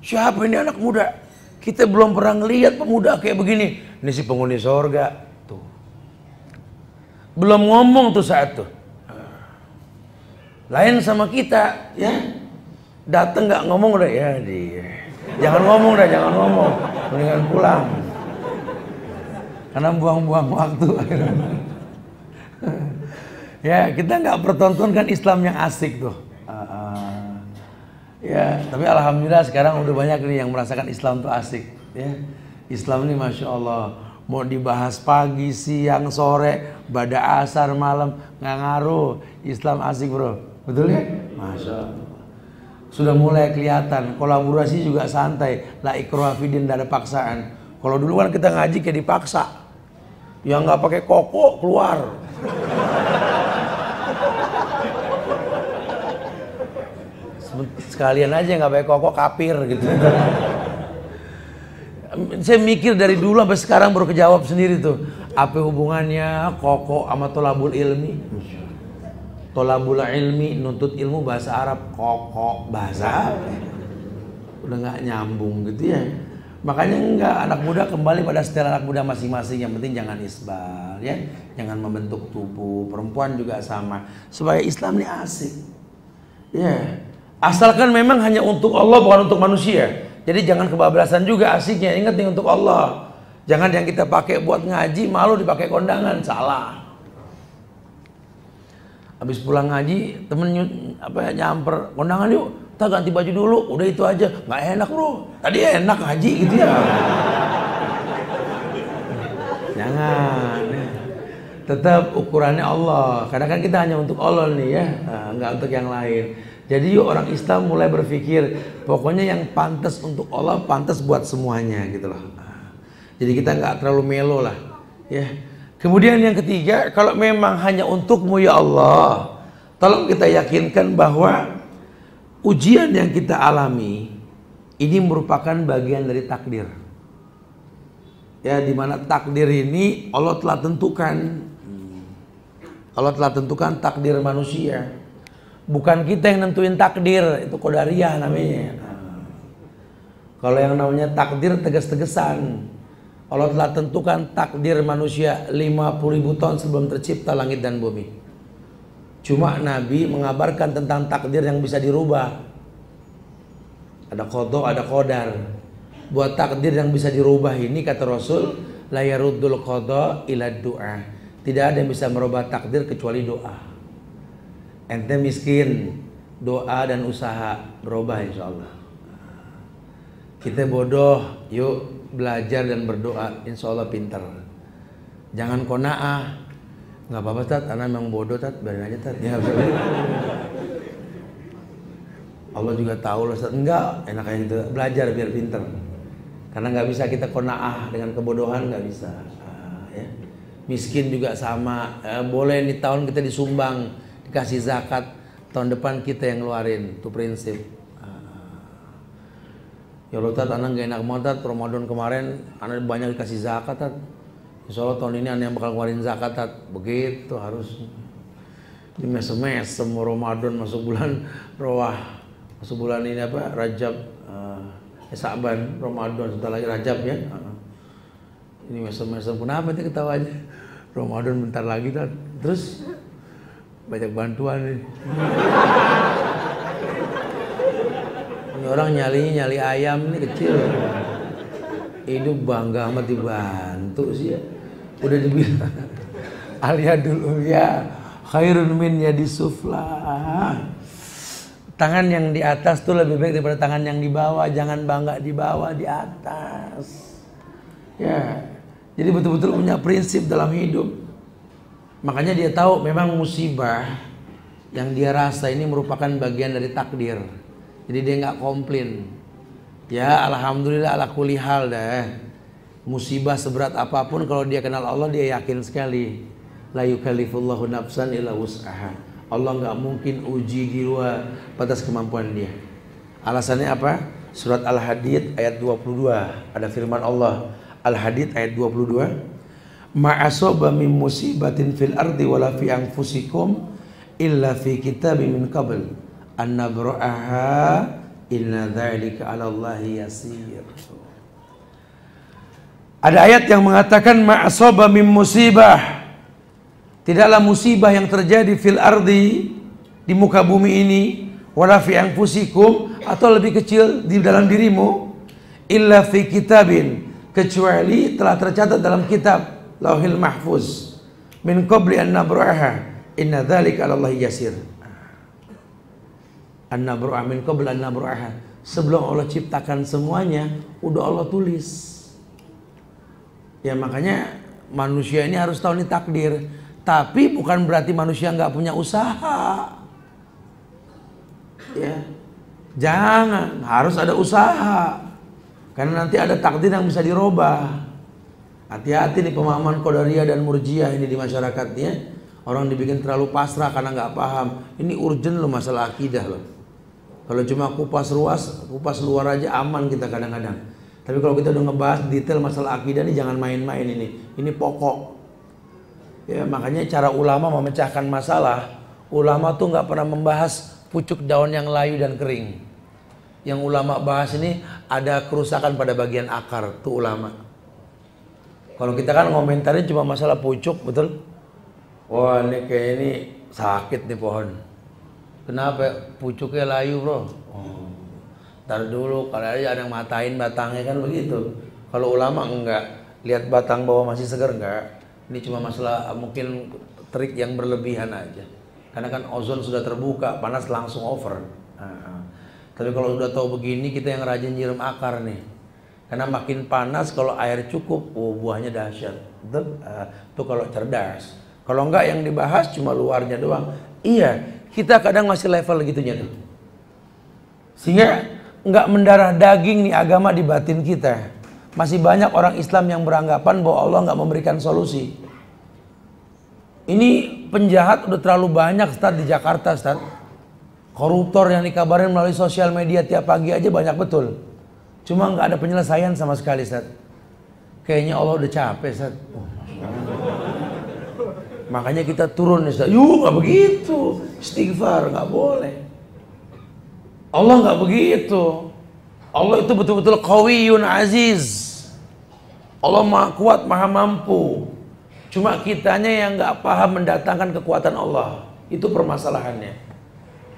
siapa ini anak muda? Kita belum pernah ngelihat pemuda kayak begini. Ini si penghuni sorga. Tuh. Belum ngomong tuh saat tuh. Lain sama kita, ya. Datang nggak ngomong udah ya dia. Jangan ngomong dah, jangan ngomong. Mendingan pulang. Karena buang-buang waktu. Ya, kita nggak pertontonkan Islam yang asik tuh. Ya, tapi alhamdulillah sekarang udah banyak nih yang merasakan Islam tuh asik. Ya, Islam ini masya Allah mau dibahas pagi, siang, sore, pada asar, malam nggak ngaruh. Islam asik bro, betul ya? Masya Allah. Sudah mulai kelihatan kolaborasi juga santai. La ikraha fiddin, tidak ada paksaan. Kalau dulu kan kita ngaji kayak dipaksa. Yang nggak pakai koko keluar. Sekalian aja nggak pakai koko kafir gitu. Saya mikir dari dulu sampai sekarang baru kejawab sendiri tuh. Apa hubungannya koko sama tolabul ilmi? Tolabul ilmi, nuntut ilmu bahasa Arab, koko bahasa Arab. Udah nggak nyambung gitu ya. Makanya enggak, anak muda kembali pada setel anak muda masing-masing. Yang penting jangan isbal ya, jangan membentuk tubuh. Perempuan juga sama, supaya Islam ini asik ya. Asalkan memang hanya untuk Allah, bukan untuk manusia. Jadi jangan kebablasan juga asiknya. Ingat nih, untuk Allah. Jangan yang kita pakai buat ngaji malu dipakai kondangan, salah. Habis pulang ngaji, temen nyamper, kondangan yuk, kita ganti baju dulu. Udah itu aja, nggak enak bro. Tadi enak ngaji gitu ya. Jangan. Tetap ukurannya Allah. Kadang kan kita hanya untuk Allah nih ya, nggak untuk yang lain. Jadi yuk orang Islam mulai berpikir, pokoknya yang pantas untuk Allah, pantas buat semuanya gitu loh. Jadi kita nggak terlalu melo lah ya. Kemudian yang ketiga, kalau memang hanya untukmu ya Allah, tolong kita yakinkan bahwa ujian yang kita alami ini merupakan bagian dari takdir. Ya, dimana takdir ini Allah telah tentukan. Allah telah tentukan takdir manusia. Bukan kita yang nentuin takdir, itu qadariyah namanya. Kalau yang namanya takdir tegas-tegasan. Allah telah tentukan takdir manusia 50.000 tahun sebelum tercipta langit dan bumi. Cuma Nabi mengabarkan tentang takdir yang bisa dirubah. Ada qada, ada qadar. Buat takdir yang bisa dirubah ini, kata Rasul, la yaruddul qada ila du'a. Tidak ada yang bisa merubah takdir kecuali doa. Ente miskin, doa dan usaha berubah insya Allah. Kita bodoh, yuk belajar dan berdoa, insya Allah pintar. Jangan kona'ah, nggak apa-apa tat, anak memang bodoh tat, biarin aja tat. Ya, Allah juga tahu loh tat, enggak, enak kayak gitu, belajar biar pintar. Karena nggak bisa kita kona'ah dengan kebodohan, nggak bisa. Ya. Miskin juga sama, boleh nih tahun kita disumbang, dikasih zakat, tahun depan kita yang ngeluarin, itu prinsip. Ya Allah tat, anak gak enak banget tat, Ramadan kemarin anak banyak dikasih zakat tat, insya Allah tahun ini anak yang bakal ngeluarin zakat tat. Begitu harus. Di mesem-mesem Ramadan, masuk bulan Rawah, masuk bulan ini apa, Rajab, Sa'ban, Ramadan, sebentar lagi Rajab ya. Ini mesem-mesem, kenapa itu ketawanya? Ramadan bentar lagi tat. Terus banyak bantuan nih. Ini orang nyali ayam ini kecil. Hidup bangga amat dibantu sih ya. Udah dibilang aliyadul ulya khairun min yadi sufla. Tangan yang di atas tuh lebih baik daripada tangan yang di bawah. Jangan bangga di bawah, di atas. Ya, jadi betul-betul punya prinsip dalam hidup. Makanya dia tahu memang musibah yang dia rasa ini merupakan bagian dari takdir. Jadi dia nggak komplain. Ya alhamdulillah ala kulli hal dah. Musibah seberat apapun kalau dia kenal Allah dia yakin sekali. La yukallifullahu nafsan illa wus'aha. Allah nggak mungkin uji di luar batas kemampuan dia. Alasannya apa? Surat Al-Hadid ayat 22 ada firman Allah. Al-Hadid ayat 22. Ma'asoba min musibatin fil ardi wala fi anfusikum illa fi kitabim min qabl an nabra'aha inna dzalika 'ala Allahi yasir. Ada ayat yang mengatakan ma'asoba min musibah, tidaklah musibah yang terjadi fil ardi di muka bumi ini wala fi anfusikum atau lebih kecil di dalam dirimu illa fi kitabin, kecuali telah tercatat dalam kitab Lauhil Mahfuz min qabli an nabra'aha inna dzalika 'ala Allahi yasir. An nabra'ah min qabli an nabra'aha, sebelum Allah ciptakan semuanya udah Allah tulis. Ya makanya manusia ini harus tahu ini takdir. Tapi bukan berarti manusia nggak punya usaha. Ya, jangan, harus ada usaha. Karena nanti ada takdir yang bisa dirubah. Hati-hati nih pemahaman Qadariyah dan Murji'ah ini di masyarakatnya. Orang dibikin terlalu pasrah karena nggak paham. Ini urgent loh masalah akidah loh. Kalau cuma kupas luar aja aman kita kadang-kadang. Tapi kalau kita udah ngebahas detail masalah akidah ini jangan main-main ini. Ini pokok. Ya makanya cara ulama memecahkan masalah. Ulama tuh nggak pernah membahas pucuk daun yang layu dan kering. Yang ulama bahas ini ada kerusakan pada bagian akar, tuh ulama. Kalau kita kan ngomentarin cuma masalah pucuk, betul? Wah ini kayak ini sakit nih pohon. Kenapa? Pucuknya layu bro. Oh, ntar dulu kalau ada yang matain batangnya kan begitu. Kalau ulama enggak, lihat batang bawah masih segar enggak. Ini cuma masalah mungkin trik yang berlebihan aja. Karena kan ozon sudah terbuka, panas langsung over. Tapi kalau sudah tahu begini kita yang rajin nyiram akar nih. Karena makin panas kalau air cukup, buahnya dahsyat. Itu kalau cerdas. Kalau enggak yang dibahas cuma luarnya doang. Iya, kita kadang masih level gitunya tuh. Sehingga enggak mendarah daging nih agama di batin kita. Masih banyak orang Islam yang beranggapan bahwa Allah enggak memberikan solusi. Ini penjahat udah terlalu banyak Ustaz di Jakarta Ustaz. Koruptor yang dikabarin melalui sosial media tiap pagi aja banyak betul. Cuma nggak ada penyelesaian sama sekali Ustaz. Kayaknya Allah udah capek Ustaz. Makanya kita turun Ustaz. Yuk nggak begitu. Istighfar nggak boleh. Allah nggak begitu. Allah itu betul-betul Qawiyyun Aziz. Allah maha kuat, maha mampu. Cuma kitanya yang nggak paham mendatangkan kekuatan Allah. Itu permasalahannya.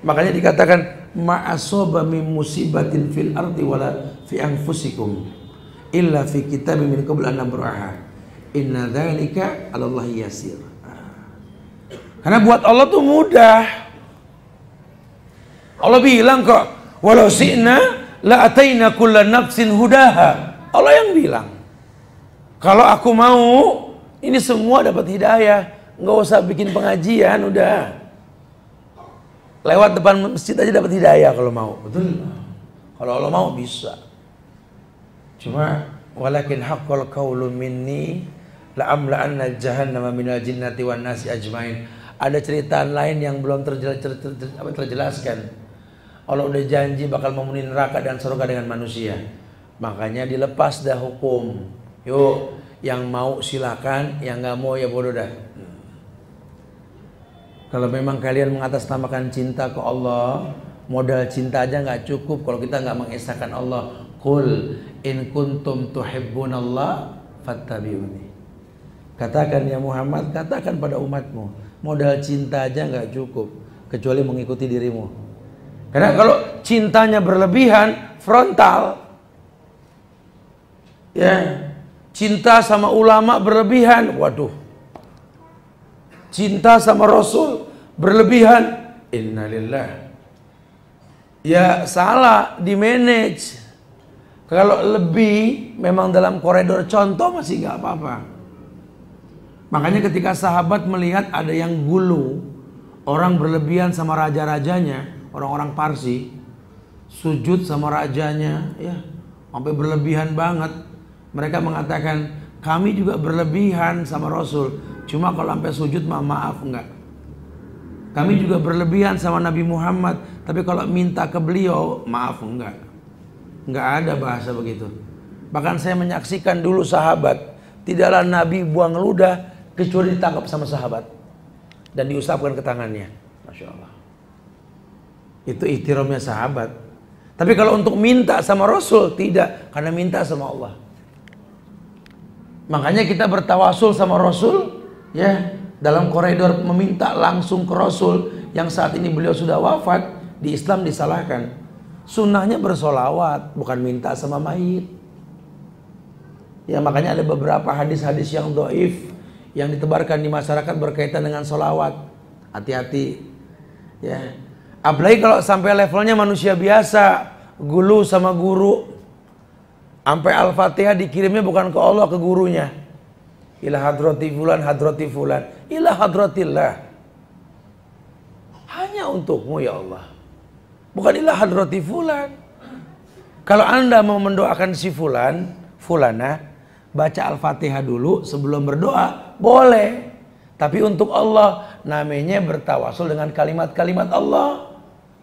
Makanya dikatakan ma'asoba min musibatin fil ardi wala fi anfusikum illa fi kitabim min qabl an nabra'aha inna dzalika 'ala Allahi yasir. Karena buat Allah tuh mudah. Allah bilang kok walau syi'na la ataina kullan nafsin hudaha. Allah yang bilang kalau aku mau ini semua dapat hidayah, nggak usah bikin pengajian udah. Lewat depan masjid aja dapat hidayah kalau mau. Betul. Kalau Allah mau bisa. Cuma walakin haqqal qawlu minni la amla'anna jahannama minal jinnati wan nasi ajmain. Ada cerita lain yang belum terjelaskan. Allah udah janji bakal memenuhi neraka dan surga dengan manusia. Makanya dilepas dah hukum. Yuk, yang mau silakan, yang nggak mau ya bodoh dah. Kalau memang kalian mengatasnamakan cinta ke Allah, modal cinta aja nggak cukup kalau kita nggak mengesahkan Allah. Qul in kuntum tuhibbunallah fattabi'uni. Katakan ya Muhammad, katakan pada umatmu, modal cinta aja nggak cukup kecuali mengikuti dirimu. Karena kalau cintanya berlebihan, frontal. Ya, cinta sama ulama berlebihan, waduh. Cinta sama Rasul berlebihan, innalillah. Ya salah di manage. Kalau lebih memang dalam koridor contoh masih nggak apa-apa. Makanya ketika sahabat melihat ada yang gulu, orang berlebihan sama raja-rajanya, orang-orang Parsi, sujud sama rajanya, ya sampai berlebihan banget. Mereka mengatakan, kami juga berlebihan sama Rasul. Cuma kalau sampai sujud maaf enggak. Kami juga berlebihan sama Nabi Muhammad. Tapi kalau minta ke beliau, maaf enggak. Enggak ada bahasa begitu. Bahkan saya menyaksikan dulu sahabat, tidaklah Nabi buang ludah kecuali ditangkap sama sahabat dan diusapkan ke tangannya. Masya Allah. Itu ihtiramnya sahabat. Tapi kalau untuk minta sama Rasul, tidak. Karena minta sama Allah. Makanya kita bertawasul sama Rasul, ya, dalam koridor meminta langsung ke Rasul yang saat ini beliau sudah wafat. Di Islam disalahkan. Sunnahnya bersolawat, bukan minta sama mayit. Ya, makanya ada beberapa hadis-hadis yang dhaif yang ditebarkan di masyarakat berkaitan dengan solawat. Hati-hati, ya. Apalagi kalau sampai levelnya manusia biasa, gulu sama guru, sampai Al-Fatihah dikirimnya bukan ke Allah, ke gurunya. Ila hadrati fulan, ila hadratillah. Hanya untukmu ya Allah. Bukan ila hadrati fulan. Kalau Anda mau mendoakan si fulan, fulana, baca Al-Fatihah dulu sebelum berdoa, boleh. Tapi untuk Allah, namanya bertawasul dengan kalimat-kalimat Allah,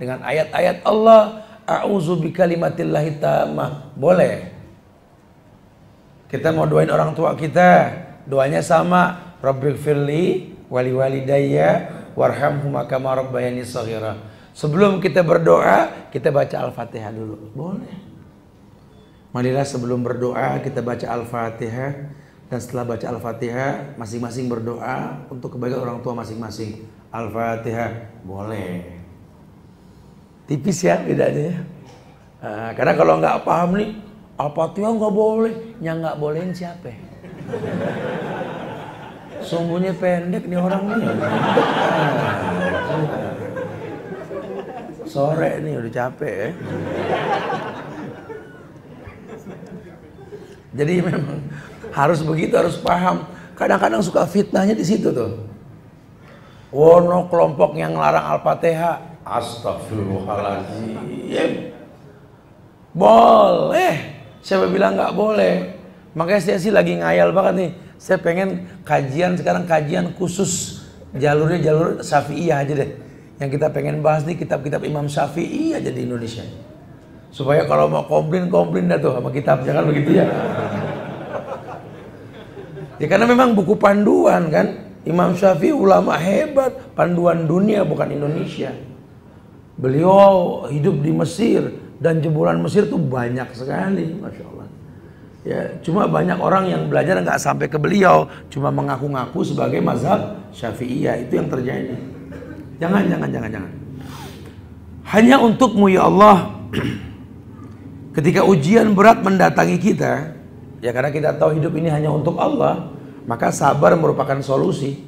dengan ayat-ayat Allah. A'udzu bikalimatillahi tammah, boleh. Kita mau doain orang tua kita, doanya sama, Rabbil firli wali walidayya warhamhuma kama rabbayani shaghira. Sebelum kita berdoa, kita baca Al-Fatihah dulu, boleh. Marilah sebelum berdoa kita baca Al-Fatihah, dan setelah baca Al-Fatihah masing-masing berdoa untuk kebaikan orang tua masing-masing. Al-Fatihah boleh. Tipis ya bedanya ya. Karena kalau nggak paham nih, Al-Fatihah nggak boleh, yang nggak bolehin siapa? Sumbunya pendek nih orang nih. Sore nih udah capek ya. Jadi memang harus begitu, harus paham. Kadang-kadang suka fitnahnya di situ tuh. Wono kelompok yang larang Al-Fatihah. Astagfirullahaladzim. Boleh. Siapa bilang nggak boleh? Makanya saya sih lagi ngayal banget nih. Saya pengen kajian sekarang, kajian khusus jalurnya jalur Syafi'iyah aja deh. Yang kita pengen bahas nih kitab-kitab Imam Syafi'i aja di Indonesia. Supaya kalau mau komplain dah tuh sama kitab, jangan begitu ya. Ya karena memang buku panduan kan. Imam Syafi'i ulama hebat, panduan dunia bukan Indonesia. Beliau hidup di Mesir dan jebolan Mesir tuh banyak sekali, Masya Allah. Ya, cuma banyak orang yang belajar nggak sampai ke beliau, cuma mengaku-ngaku sebagai mazhab Syafi'iyah. Itu yang terjadi. Jangan. Hanya untukmu ya Allah. Ketika ujian berat mendatangi kita, ya karena kita tahu hidup ini hanya untuk Allah, maka sabar merupakan solusi.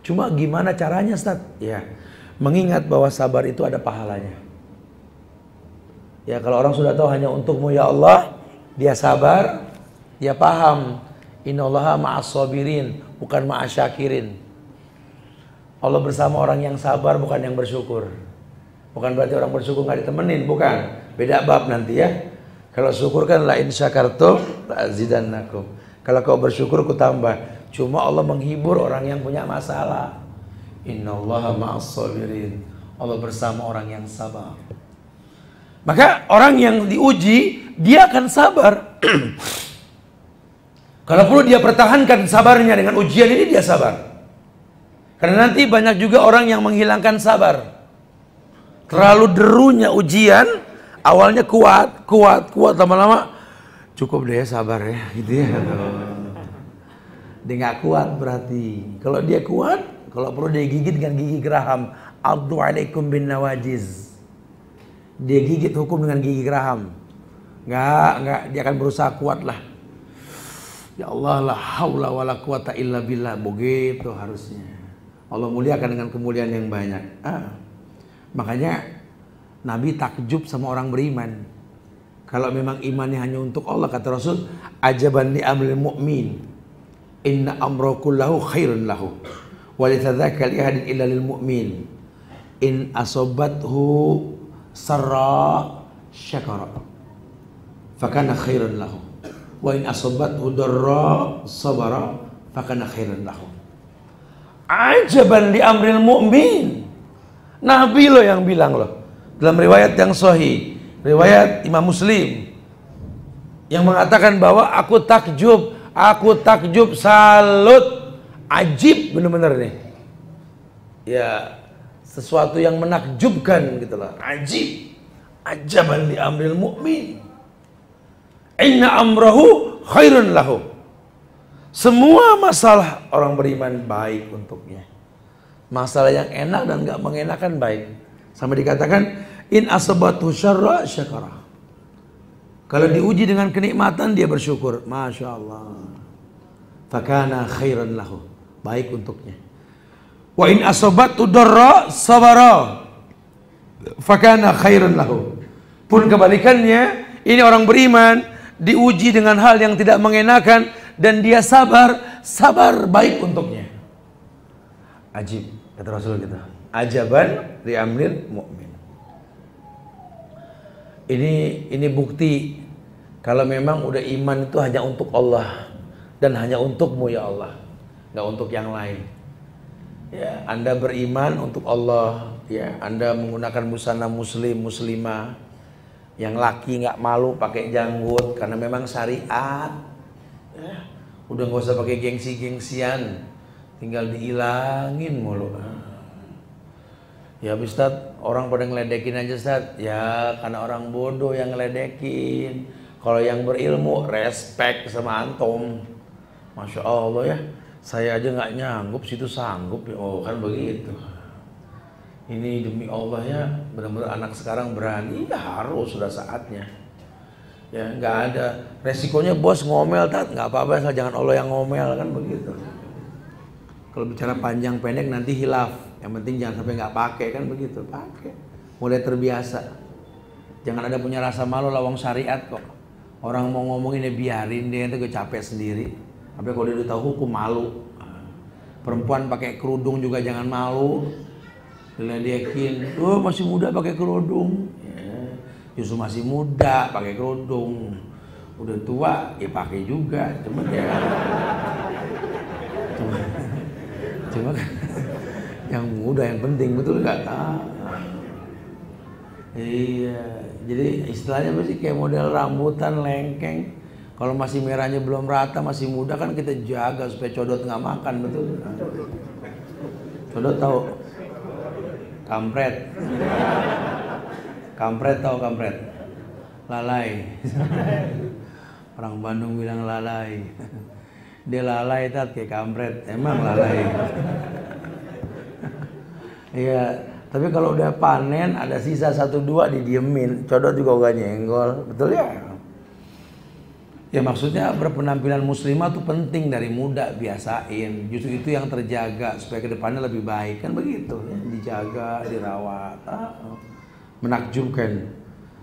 Cuma gimana caranya, Ustaz? Ya, mengingat bahwa sabar itu ada pahalanya. Ya kalau orang sudah tahu hanya untukmu ya Allah, dia sabar, dia paham innallaha ma'as sabirin, bukan ma'as syakirin. Allah bersama orang yang sabar, bukan yang bersyukur. Bukan berarti orang bersyukur nggak ditemenin, bukan. Beda bab nanti ya. Kalau syukur kan la in syakartum la azidannakum. Kalau kau bersyukur ku tambah. Cuma Allah menghibur orang yang punya masalah. Innallaha ma'as sabirin. Allah bersama orang yang sabar. Maka orang yang diuji, dia akan sabar. Kalau perlu dia pertahankan sabarnya dengan ujian ini, dia sabar. Karena nanti banyak juga orang yang menghilangkan sabar. Terlalu derunya ujian, awalnya kuat, lama-lama cukup deh sabar ya, gitu ya. Dia nggak kuat berarti. Kalau dia kuat, kalau perlu dia gigit dengan gigi geraham. Addu alaikum bin nawajiz. Dia gigit hukum dengan gigi geraham. Nggak, dia akan berusaha kuat lah. Ya Allah, la haula wala quwata illa billah. Begitu harusnya. Allah muliakan dengan kemuliaan yang banyak. Makanya Nabi takjub sama orang beriman. Kalau memang imannya hanya untuk Allah, kata Rasul, ajaban li amril mu'min, inna amra kullahu khairun lahu, wa litadzakal ihadin illa lil mu'min, in asobathu sarra syakara fakana khairun lahu, wa in asobathu darra sabara fakana khairun lahu. Ajaban li amril mu'min, Nabi loh yang bilang loh, dalam riwayat yang sahih, riwayat Imam Muslim, yang mengatakan bahwa aku takjub, salut, ajib, benar-benar nih, ya sesuatu yang menakjubkan gitu loh, ajib, ajaban li amril mu'min, inna amrahu khairun lahu. Semua masalah orang beriman baik untuknya. Masalah yang enak dan gak mengenakan baik. Sampai dikatakan in asabatu syarra syakara. Kalau diuji dengan kenikmatan dia bersyukur, masya Allah, fakana khairan lahu, baik untuknya. Wa in asabatu darra sabara fakana khairan lahu. Pun kebalikannya, ini orang beriman diuji dengan hal yang tidak mengenakan dan dia sabar baik untuknya. Ajib, kata Rasul kita, ajaban li amril mu'min. Ini bukti kalau memang udah iman itu hanya untuk Allah dan hanya untukmu ya Allah, nggak untuk yang lain. Ya, Anda beriman untuk Allah, ya, Anda menggunakan busana muslim muslimah, yang laki nggak malu pakai janggut karena memang syariat. Ya, udah nggak usah pakai gengsi-gengsian, tinggal dihilangin mulu. Ya Ustaz, orang pada ngeledekin aja Ustaz. Ya karena orang bodoh yang ngeledekin. Kalau yang berilmu respect sama antum. Masya Allah ya, saya aja nggak nyanggup, situ sanggup ya. Oh kan begitu. Ini demi Allah ya, benar-benar anak sekarang berani, ya harus, sudah saatnya. Ya nggak ada resikonya bos ngomel, tat nggak apa-apa, asal jangan Allah yang ngomel, kan begitu. Kalau bicara panjang pendek nanti hilaf, yang penting jangan sampai nggak pakai, kan begitu. Pakai, mulai terbiasa. Jangan ada punya rasa malu, lawang syariat kok. Orang mau ngomongin ya biarin deh, nanti gue capek sendiri. Tapi kalau dia udah tahu hukum, malu. Perempuan pakai kerudung juga jangan malu. Diledekin, oh masih muda pakai kerudung. Justru masih muda pakai kerudung, udah tua ya pakai juga, cuma yang muda yang penting, betul nggak? Iya, jadi istilahnya masih kayak model rambutan lengkeng. Kalau masih merahnya belum rata, masih muda, kan kita jaga supaya codot nggak makan, betul? Codot tahu? Kampret. Kampret tahu kampret? Lalai. Orang Bandung bilang lalai. Dia lalai tat kayak kampret. Emang lalai. Iya, tapi kalau udah panen ada sisa 1-2 didiemin, codot juga gak nyenggol, betul ya? Ya maksudnya berpenampilan muslimah tuh penting dari muda, biasain. Justru itu yang terjaga supaya kedepannya lebih baik, kan begitu ya? Dijaga, dirawat. Menakjubkan.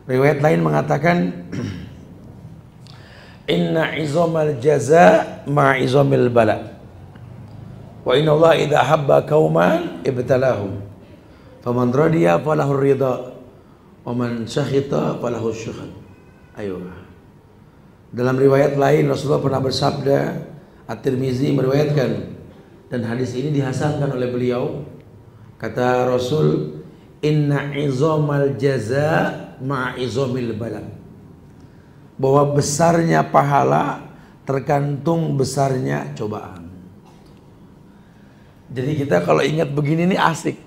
Riwayat lain mengatakan inna izamal jaza ma izamil bala wa inna Allah idha habba qauman ibtalahum faman radiya falahu ridha wa man syakhita falahu syukhan. Ayo. Dalam riwayat lain Rasulullah pernah bersabda, At-Tirmizi meriwayatkan, dan hadis ini dihasankan oleh beliau, kata Rasul, inna izamal jaza ma'izamil bala, bahwa besarnya pahala tergantung besarnya cobaan. Jadi kita kalau ingat begini nih asik.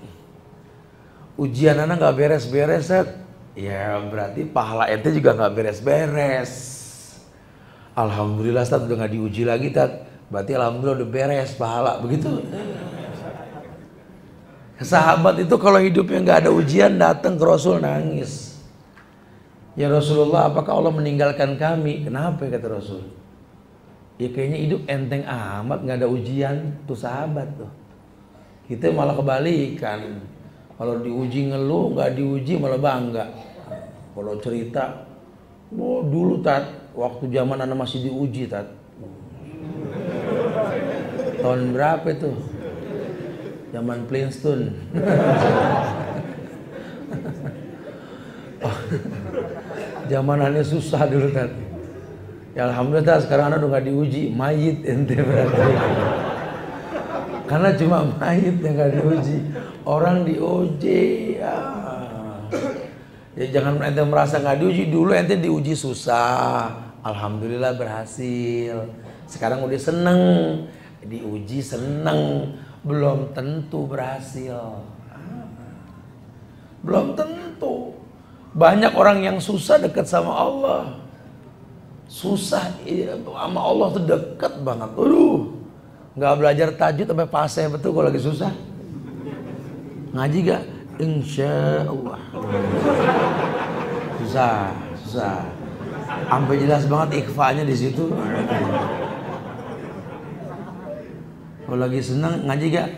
Ujian anak gak beres-beres, ya berarti pahala ente juga gak beres-beres. Alhamdulillah Ustaz udah gak diuji lagi, Tat. Berarti alhamdulillah udah beres pahala, begitu. Sahabat itu kalau hidupnya nggak ada ujian datang ke Rasul nangis. Ya Rasulullah, apakah Allah meninggalkan kami? Kenapa ya, kata Rasul? Ya kayaknya hidup enteng amat, nggak ada ujian. Tuh sahabat tuh. Kita malah kebalikan. Kalau diuji ngeluh, nggak diuji malah bangga. Kalau cerita, Oh, dulu Tat, waktu zaman anak masih diuji Tat. Tahun berapa itu? Zaman Flintstone. Oh, zamanannya susah dulu Tat. Ya alhamdulillah sekarang anak udah gak diuji, mayit ente berarti. Karena cuma mayit yang gak diuji, orang diuji. Ya jangan ente merasa gak diuji, dulu ente diuji susah, alhamdulillah berhasil. Sekarang udah seneng, diuji seneng, belum tentu berhasil. Belum tentu. Banyak orang yang susah dekat sama Allah. Susah sama Allah tuh dekat banget. Nggak belajar tajwid sampai fase betul kalau lagi susah. Ngaji gak? Insya Allah. Susah. Sampai jelas banget ikhfanya di situ. Kalau lagi senang ngaji gak?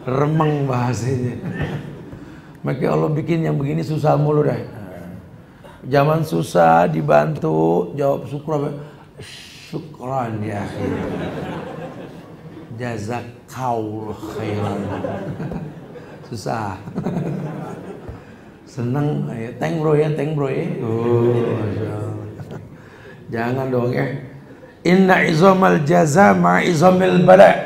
Remeng bahasanya. Makanya Allah bikin yang begini susah mulu dah. Zaman susah dibantu, jawab syukran ya akhir. Jazakallahu khairan. Susah. Seneng ya, thank bro ya. Jangan dong ya. Inna izamal jaza ma izamil bala.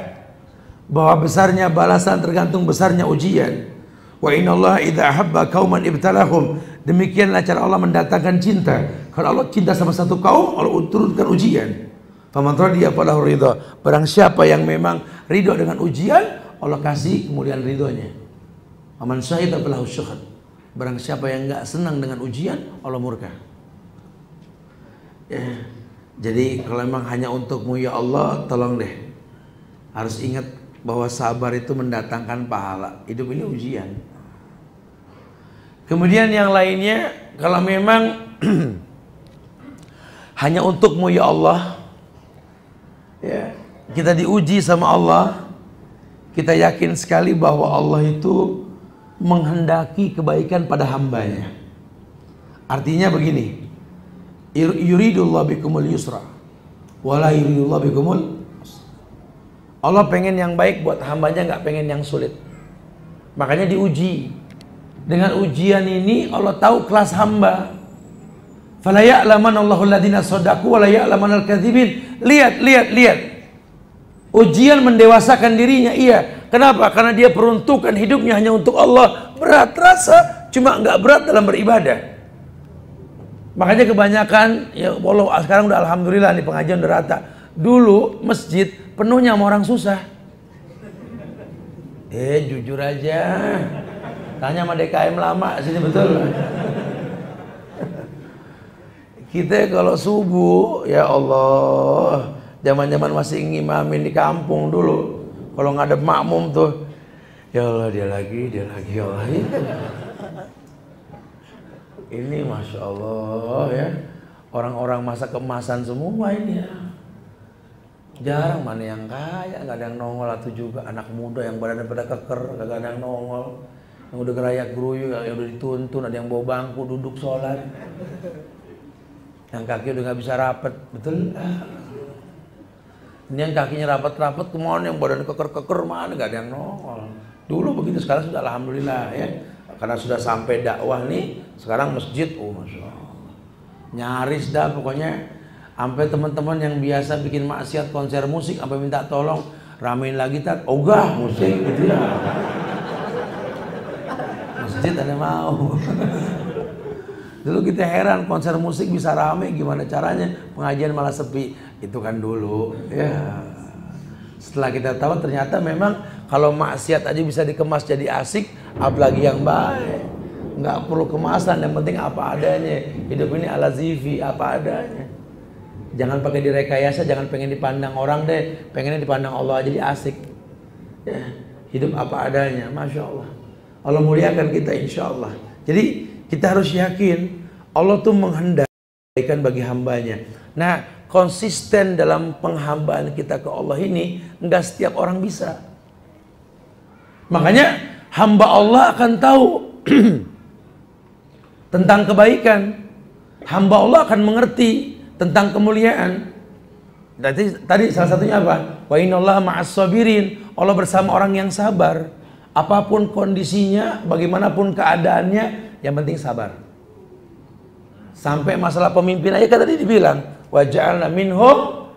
Bahwa besarnya balasan tergantung besarnya ujian. Wa inna Allah idza ahabba qauman ibtalahum. Demikianlah cara Allah mendatangkan cinta. Kalau Allah cinta sama satu kaum, Allah turunkan ujian. Faman radiya falahu ridha. Barang siapa yang memang ridho dengan ujian, Allah kasih kemuliaan ridhonya. Faman syahida falahu syuhad. Barang siapa yang enggak senang dengan ujian, Allah murka. Ya. Jadi kalau memang hanya untukmu ya Allah, tolong deh. Harus ingat bahwa sabar itu mendatangkan pahala. Hidup ini ujian. Kemudian yang lainnya, kalau memang hanya untukmu ya Allah, ya, kita diuji sama Allah, kita yakin sekali bahwa Allah itu menghendaki kebaikan pada hambanya. Artinya begini, yuridullahu bikumul yusra wala yuridullahu bikumul. Allah pengen yang baik buat hambanya, nggak pengen yang sulit. Makanya diuji. Dengan ujian ini Allah tahu kelas hamba. Fala ya'lamanna Allahu alladziina shadaqu wa la ya'lamanal kadzibin. Lihat. Ujian mendewasakan dirinya, iya. Kenapa? Karena dia peruntukan hidupnya hanya untuk Allah. Berat rasa, cuma nggak berat dalam beribadah. Makanya kebanyakan, ya Allah sekarang udah alhamdulillah nih pengajian udah rata. Dulu masjid penuhnya sama orang susah. Jujur aja. Tanya sama DKM lama sini betul. Kita kalau subuh, ya Allah, zaman-zaman masih ngimamin di kampung dulu. Kalau ngadep makmum tuh, ya Allah dia lagi ya Allah. Ini Masya Allah ya. Orang-orang masa kemasan semua ini ya. Jarang mana yang kaya, nggak ada yang nongol. Atau juga anak muda yang badannya pada keker, nggak ada yang nongol. Yang udah gerayak geruyu, yang udah dituntun, ada yang bawa bangku duduk sholat, yang kaki udah nggak bisa rapet, betul? Ini yang kakinya rapet-rapet, kemana yang badan keker-keker, mana nggak ada yang nongol. Dulu begitu, sekarang sudah alhamdulillah ya, karena sudah sampai dakwah nih, sekarang masjid, Masya Allah, nyaris dah pokoknya. Sampai teman-teman yang biasa bikin maksiat konser musik, sampai minta tolong ramein lagi tak, ogah musik gitu ya. Masjid ada mau. Dulu kita heran konser musik bisa rame, gimana caranya, pengajian malah sepi. Itu kan dulu ya. Setelah kita tahu ternyata memang kalau maksiat aja bisa dikemas jadi asik, apalagi yang baik. Nggak perlu kemasan, yang penting apa adanya. Hidup ini ala zifi, apa adanya. Jangan pakai direkayasa, jangan pengen dipandang orang deh, pengennya dipandang Allah jadi asik. Ya, hidup apa adanya, Masya Allah. Allah muliakan kita insya Allah. Jadi kita harus yakin Allah tuh menghendaki kebaikan bagi hambanya. Nah, konsisten dalam penghambaan kita ke Allah ini enggak setiap orang bisa. Makanya hamba Allah akan tahu tentang kebaikan. Hamba Allah akan mengerti tentang kemuliaan. Tadi salah satunya apa? Wa innallaha ma'as sabirin. Allah bersama orang yang sabar. Apapun kondisinya, bagaimanapun keadaannya, yang penting sabar. Sampai masalah pemimpin aja kan tadi dibilang, wa ja'alna minhum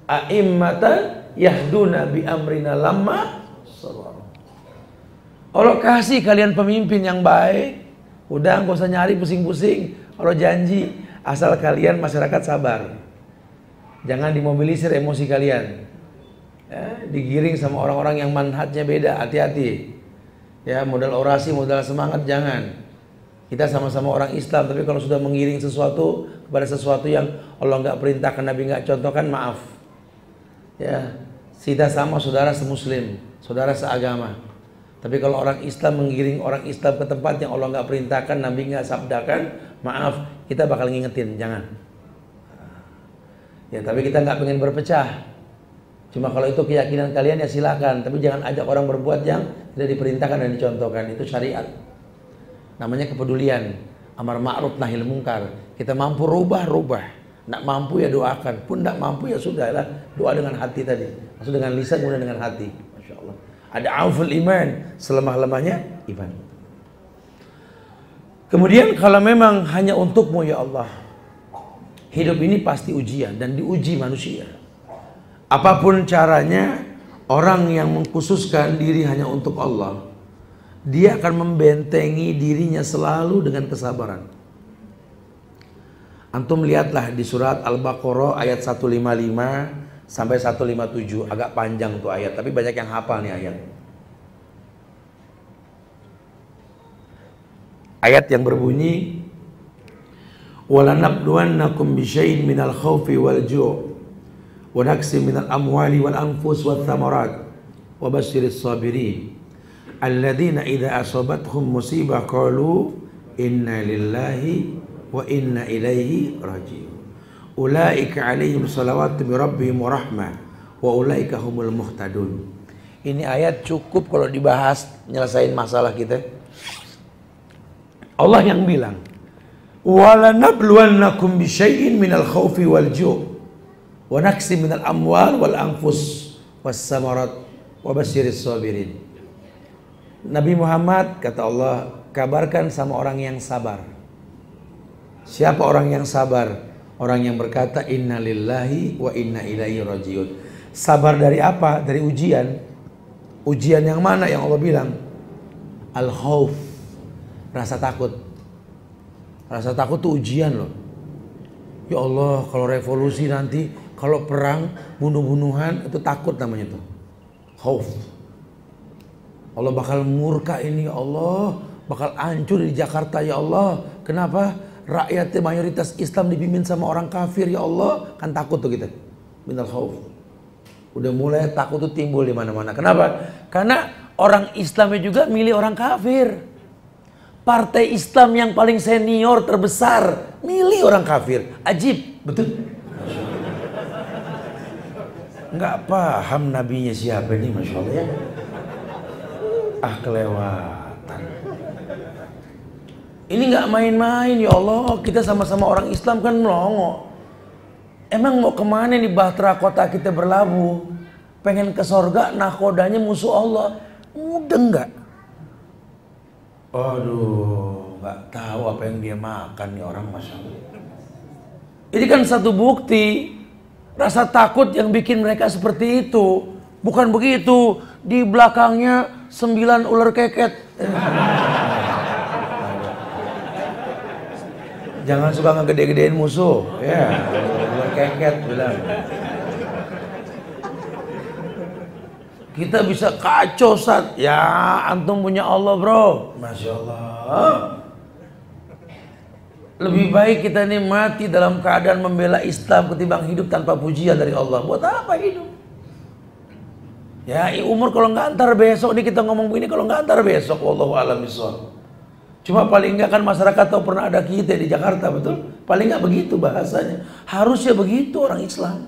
a'immatan yahduna bi amrina lamma sabaru. Allah kasih kalian pemimpin yang baik. Udah gak usah nyari pusing-pusing. Allah janji asal kalian masyarakat sabar. Jangan dimobilisir emosi kalian. Ya, digiring sama orang-orang yang manhajnya beda. Hati-hati. Ya, modal orasi, modal semangat jangan. Kita sama-sama orang Islam, tapi kalau sudah mengiring sesuatu kepada sesuatu yang Allah nggak perintahkan, Nabi nggak contohkan, maaf. Ya, kita sama saudara semuslim, saudara seagama. Tapi kalau orang Islam mengiring orang Islam ke tempat yang Allah nggak perintahkan, Nabi nggak sabdakan, maaf, kita bakal ngingetin, jangan. Ya, tapi kita nggak pengen berpecah. Cuma kalau itu keyakinan kalian ya silakan, tapi jangan ajak orang berbuat yang tidak diperintahkan dan dicontohkan. Itu syariat. Namanya kepedulian, amar ma'ruf nahi munkar. Kita mampu rubah. Nggak mampu ya doakan. Pun nggak mampu ya sudahlah, doa dengan hati tadi. Maksud dengan lisan kemudian dengan hati. Masya Allah. Ada auful iman, selemah-lemahnya iman. Kemudian kalau memang hanya untukmu ya Allah, hidup ini pasti ujian dan diuji manusia. Apapun caranya, orang yang mengkhususkan diri hanya untuk Allah, dia akan membentengi dirinya selalu dengan kesabaran. Antum lihatlah di surat Al-Baqarah ayat 155 sampai 157, agak panjang tuh ayat, tapi banyak yang hafal nih ayat. Ayat yang berbunyi, "Walanabluwannakum bisyai'in minal khaufi wal ju' wa naqsin minal amwali wal anfus wath thamarat wa basyiris sabirin alladzina idza asabathum musibah qalu inna lillahi wa inna ilaihi raji'un ulaika alaihim salawatu min rabbihim wa rahmah wa ulaika humul muhtadun." Ini ayat cukup kalau dibahas nyelesain masalah kita. Allah yang bilang, "Walanabluwannakum bisyai'in minal khaufi wal ju' wa naqsin minal amwal wal anfus was samarat wa basyiris sabirin." Nabi Muhammad, kata Allah, kabarkan sama orang yang sabar. Siapa orang yang sabar? Orang yang berkata inna lillahi wa inna ilaihi rajiun. Sabar dari apa? Dari ujian. Ujian yang mana yang Allah bilang? Al-khauf, rasa takut. Rasa takut itu ujian loh. Ya Allah, kalau revolusi nanti, kalau perang, bunuh-bunuhan, itu takut namanya tuh. Khauf. Allah bakal murka ini ya Allah, bakal hancur di Jakarta ya Allah. Kenapa? Rakyatnya mayoritas Islam dipimpin sama orang kafir ya Allah, kan takut tuh kita. Minal khauf. Udah mulai takut tuh timbul di mana-mana. Kenapa? Karena orang Islamnya juga milih orang kafir. Partai Islam yang paling senior terbesar milih orang kafir. Ajib, betul? Nggak paham nabinya siapa ini, Masya Allah ya. Kelewatan. Ini nggak main-main ya Allah. Kita sama-sama orang Islam kan melongo. Emang mau kemana nih bahtera kota kita berlabuh? Pengen ke sorga, nakodanya musuh Allah. Mudah nggak? Aduh, nggak tahu apa yang dia makan nih orang, Masya Allah. Ini kan satu bukti rasa takut yang bikin mereka seperti itu. Bukan begitu, di belakangnya 9 ular keket. Jangan suka ngegede-gedein musuh, ya. Ular keket bilang. Kita bisa kacau saat, ya antum punya Allah bro, Masya Allah. Lebih baik kita ini mati dalam keadaan membela Islam ketimbang hidup tanpa pujian dari Allah. Buat apa hidup? Ya umur kalau nggak antar besok nih kita ngomong begini, kalau nggak antar besok, wallahu a'lam bishawab. Cuma paling nggak kan masyarakat tahu pernah ada kita di Jakarta, betul? Paling nggak begitu bahasanya. Harusnya begitu orang Islam.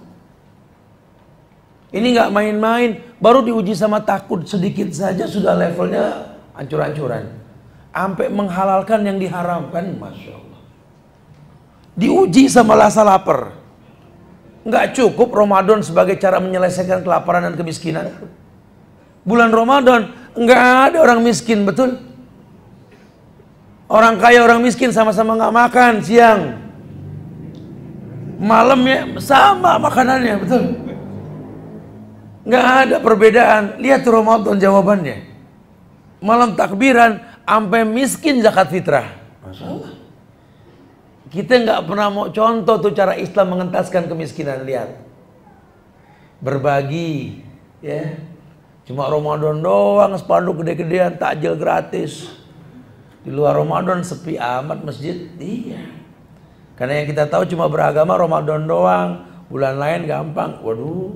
Ini nggak main-main, baru diuji sama takut sedikit saja sudah levelnya hancur-hancuran. sampai menghalalkan yang diharamkan, Masya Allah. Diuji sama rasa lapar. Nggak cukup Ramadan sebagai cara menyelesaikan kelaparan dan kemiskinan. Bulan Ramadan nggak ada orang miskin, betul? Orang kaya orang miskin sama-sama nggak makan siang, malamnya sama makanannya, betul? Nggak ada perbedaan. Lihat Ramadan jawabannya. Malam takbiran sampai miskin zakat fitrah. Masya Allah. Kita nggak pernah mau contoh tuh cara Islam mengentaskan kemiskinan. Lihat, berbagi, ya. Cuma Ramadan doang spanduk gede-gedean, takjil gratis. Di luar Ramadan sepi amat masjid. Iya. Karena yang kita tahu cuma beragama Ramadan doang, bulan lain gampang. Waduh,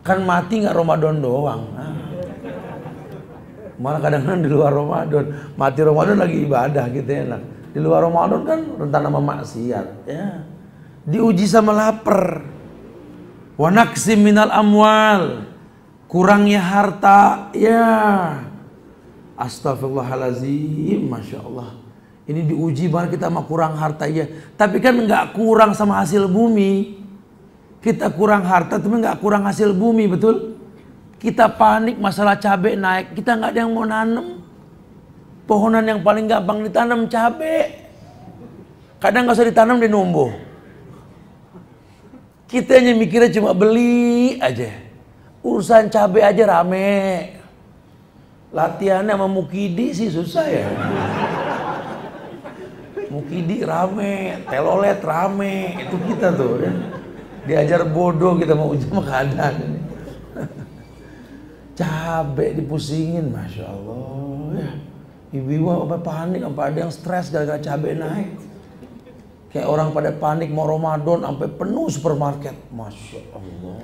kan mati nggak Ramadan doang. Malah kadang-kadang di luar Ramadan, mati Ramadan lagi ibadah gitu enak. Di luar Ramadan kan rentan sama maksiat, ya. Diuji sama lapar. Wa naqsim minal amwal, kurangnya harta, ya. Astagfirullahalazim, Masya Allah. Ini diuji banget kita sama kurang harta, ya. Tapi kan nggak kurang sama hasil bumi. Kita kurang harta tapi nggak kurang hasil bumi, betul? Kita panik masalah cabai naik, kita nggak ada yang mau nanam. Pohonan yang paling gampang ditanam cabai. Kadang nggak usah ditanam dia numbuh. Kita hanya mikirnya cuma beli aja. Urusan cabai aja rame. Latihannya sama Mukidi sih susah ya. Mukidi rame, telolet rame, itu kita tuh ya. Diajar bodoh kita mau uji sama keadaan. Cabai dipusingin, Masya Allah ya. Ibu-ibu sampai panik, sampai ada yang stres gara-gara cabai naik. Kayak orang pada panik mau Ramadan sampai penuh supermarket, Masya Allah.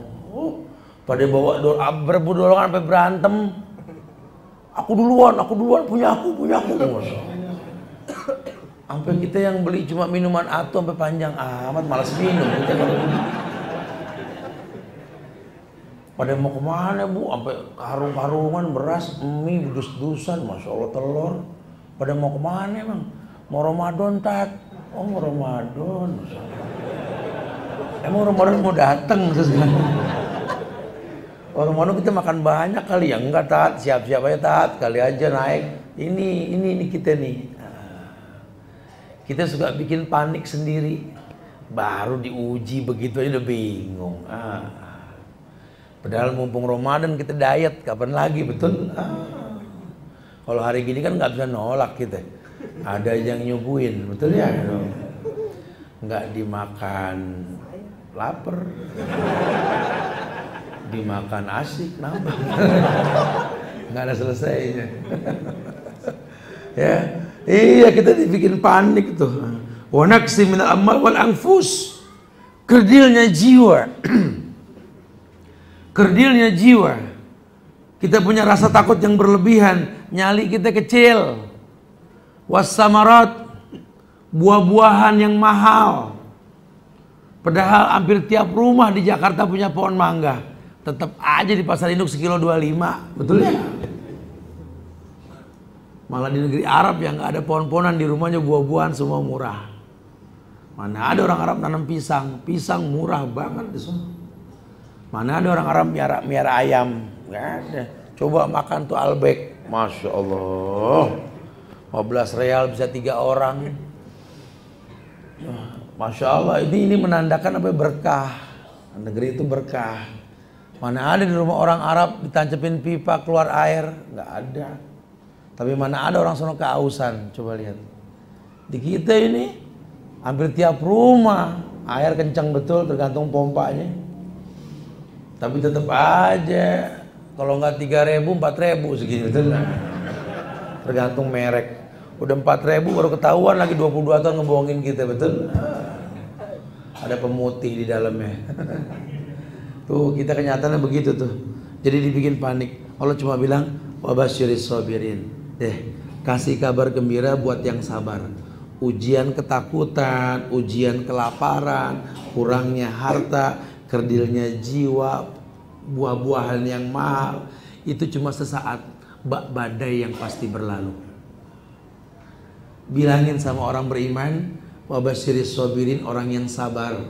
Pada bawa berebut dorongan sampai berantem. Aku duluan, punya aku, Masya Allah. Sampai kita yang beli cuma minuman atu sampai panjang amat, malas minum. Kita kalau pada mau kemana bu? Sampai karung-karungan beras, mie, dus-dusan, Masya Allah, telur. Pada mau kemana emang? Mau Ramadan tat? Oh mau Ramadan, Masya Allah. Emang Ramadan mau datang? Oh Ramadan kita makan banyak kali ya? Enggak tat, siap-siap aja tat, kali aja naik. Ini kita nih. Kita suka bikin panik sendiri. Baru diuji begitu aja udah bingung. Padahal mumpung Ramadan kita diet, kapan lagi, betul? Kalau hari gini kan nggak bisa nolak kita. Ada yang nyuguhin, betul ya? Nggak dimakan lapar, dimakan asik, nambah. Nggak ada selesainya. Ya, iya kita dibikin panik tuh. Wa naqsim minal amwal wal anfus, kerdilnya jiwa. Kerdilnya jiwa. Kita punya rasa takut yang berlebihan, nyali kita kecil. Wassamarat, buah-buahan yang mahal. Padahal hampir tiap rumah di Jakarta punya pohon mangga. Tetap aja di pasar induk sekilo 25, betul ya? Malah di negeri Arab yang nggak ada pohon-pohonan, di rumahnya buah-buahan semua murah. Mana ada orang Arab nanam pisang, pisang murah banget di sana. Mana ada orang Arab miara ayam, nggak ada. Coba makan tuh albek, Masya Allah, 15 real bisa 3 orang. Masya Allah, ini menandakan apa? Berkah. Negeri itu berkah. Mana ada di rumah orang Arab ditancepin pipa keluar air, nggak ada. Tapi mana ada orang sono kehausan, coba lihat. Di kita ini hampir tiap rumah air kencang betul, tergantung pompanya. Tapi tetap aja kalau nggak 3.000 4.000 segini, betul. Tergantung merek. Udah 4.000 baru ketahuan lagi 22 tahun ngebohongin kita, betul. Ada pemutih di dalamnya. Tuh kita kenyataannya begitu tuh. Jadi dibikin panik. Allah cuma bilang wabasyiris sabirin. Kasih kabar gembira buat yang sabar. Ujian ketakutan, ujian kelaparan, kurangnya harta, kerdilnya jiwa, buah-buahan yang mahal, itu cuma sesaat, badai yang pasti berlalu. Bilangin sama orang beriman, wa basyiris sabirin, orang yang sabar.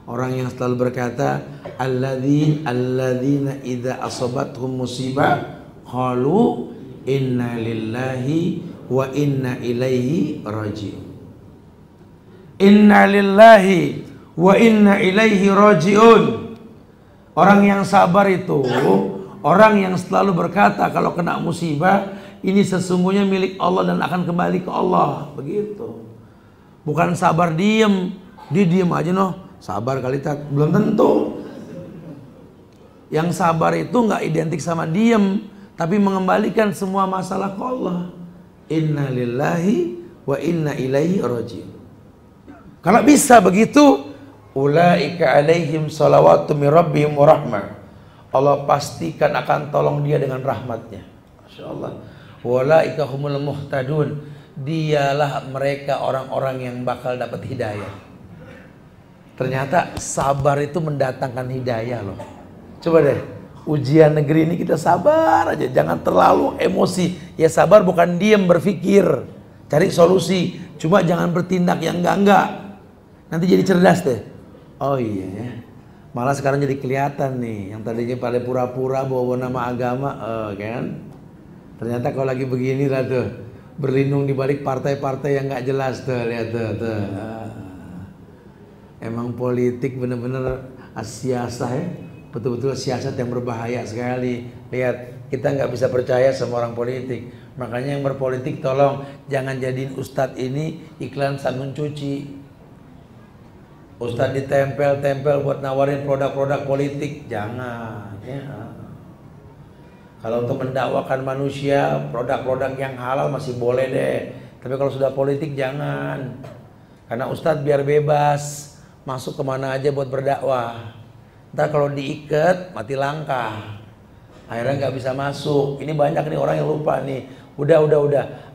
Orang yang selalu berkata, alladzina idza asabathum musibah qalu inna lillahi wa inna ilaihi raji'un. Inna lillahi wa inna ilaihi raji'un. Orang yang sabar itu orang yang selalu berkata kalau kena musibah, ini sesungguhnya milik Allah dan akan kembali ke Allah. Begitu. Bukan sabar diem, dia diem aja noh. Sabar kali tak, belum tentu. Yang sabar itu nggak identik sama diem, tapi mengembalikan semua masalah ke Allah. Inna lillahi wa inna ilaihi raji'un. Kalau bisa begitu, ulaika alaihim salawatu min rabbihim wa rahmah. Allah pastikan akan tolong dia dengan rahmatnya. Masya Allah. Ulaika humul muhtadun. Dialah mereka orang-orang yang bakal dapat hidayah. Ternyata sabar itu mendatangkan hidayah loh. Coba deh, ujian negeri ini kita sabar aja, jangan terlalu emosi. Ya sabar bukan diam berpikir, cari solusi. Cuma jangan bertindak yang enggak. Nanti jadi cerdas deh. Oh iya ya. Malah sekarang jadi kelihatan nih, yang tadinya pada pura-pura bawa nama agama, kan? Ternyata kalau lagi begini lah tuh, berlindung di balik partai-partai yang nggak jelas tuh, lihat tuh. Emang politik bener-bener siasah ya, betul-betul siasat yang berbahaya sekali. Lihat, kita nggak bisa percaya sama orang politik. Makanya yang berpolitik tolong jangan jadiin ustadz ini iklan sabun cuci. Ustadz ditempel-tempel buat nawarin produk-produk politik, jangan ya. Kalau untuk mendakwakan manusia, produk-produk yang halal masih boleh deh. Tapi kalau sudah politik jangan. Karena ustadz biar bebas masuk kemana aja buat berdakwah. Ntar kalau diikat mati langkah, akhirnya nggak bisa masuk. Ini banyak nih orang yang lupa nih. Udah.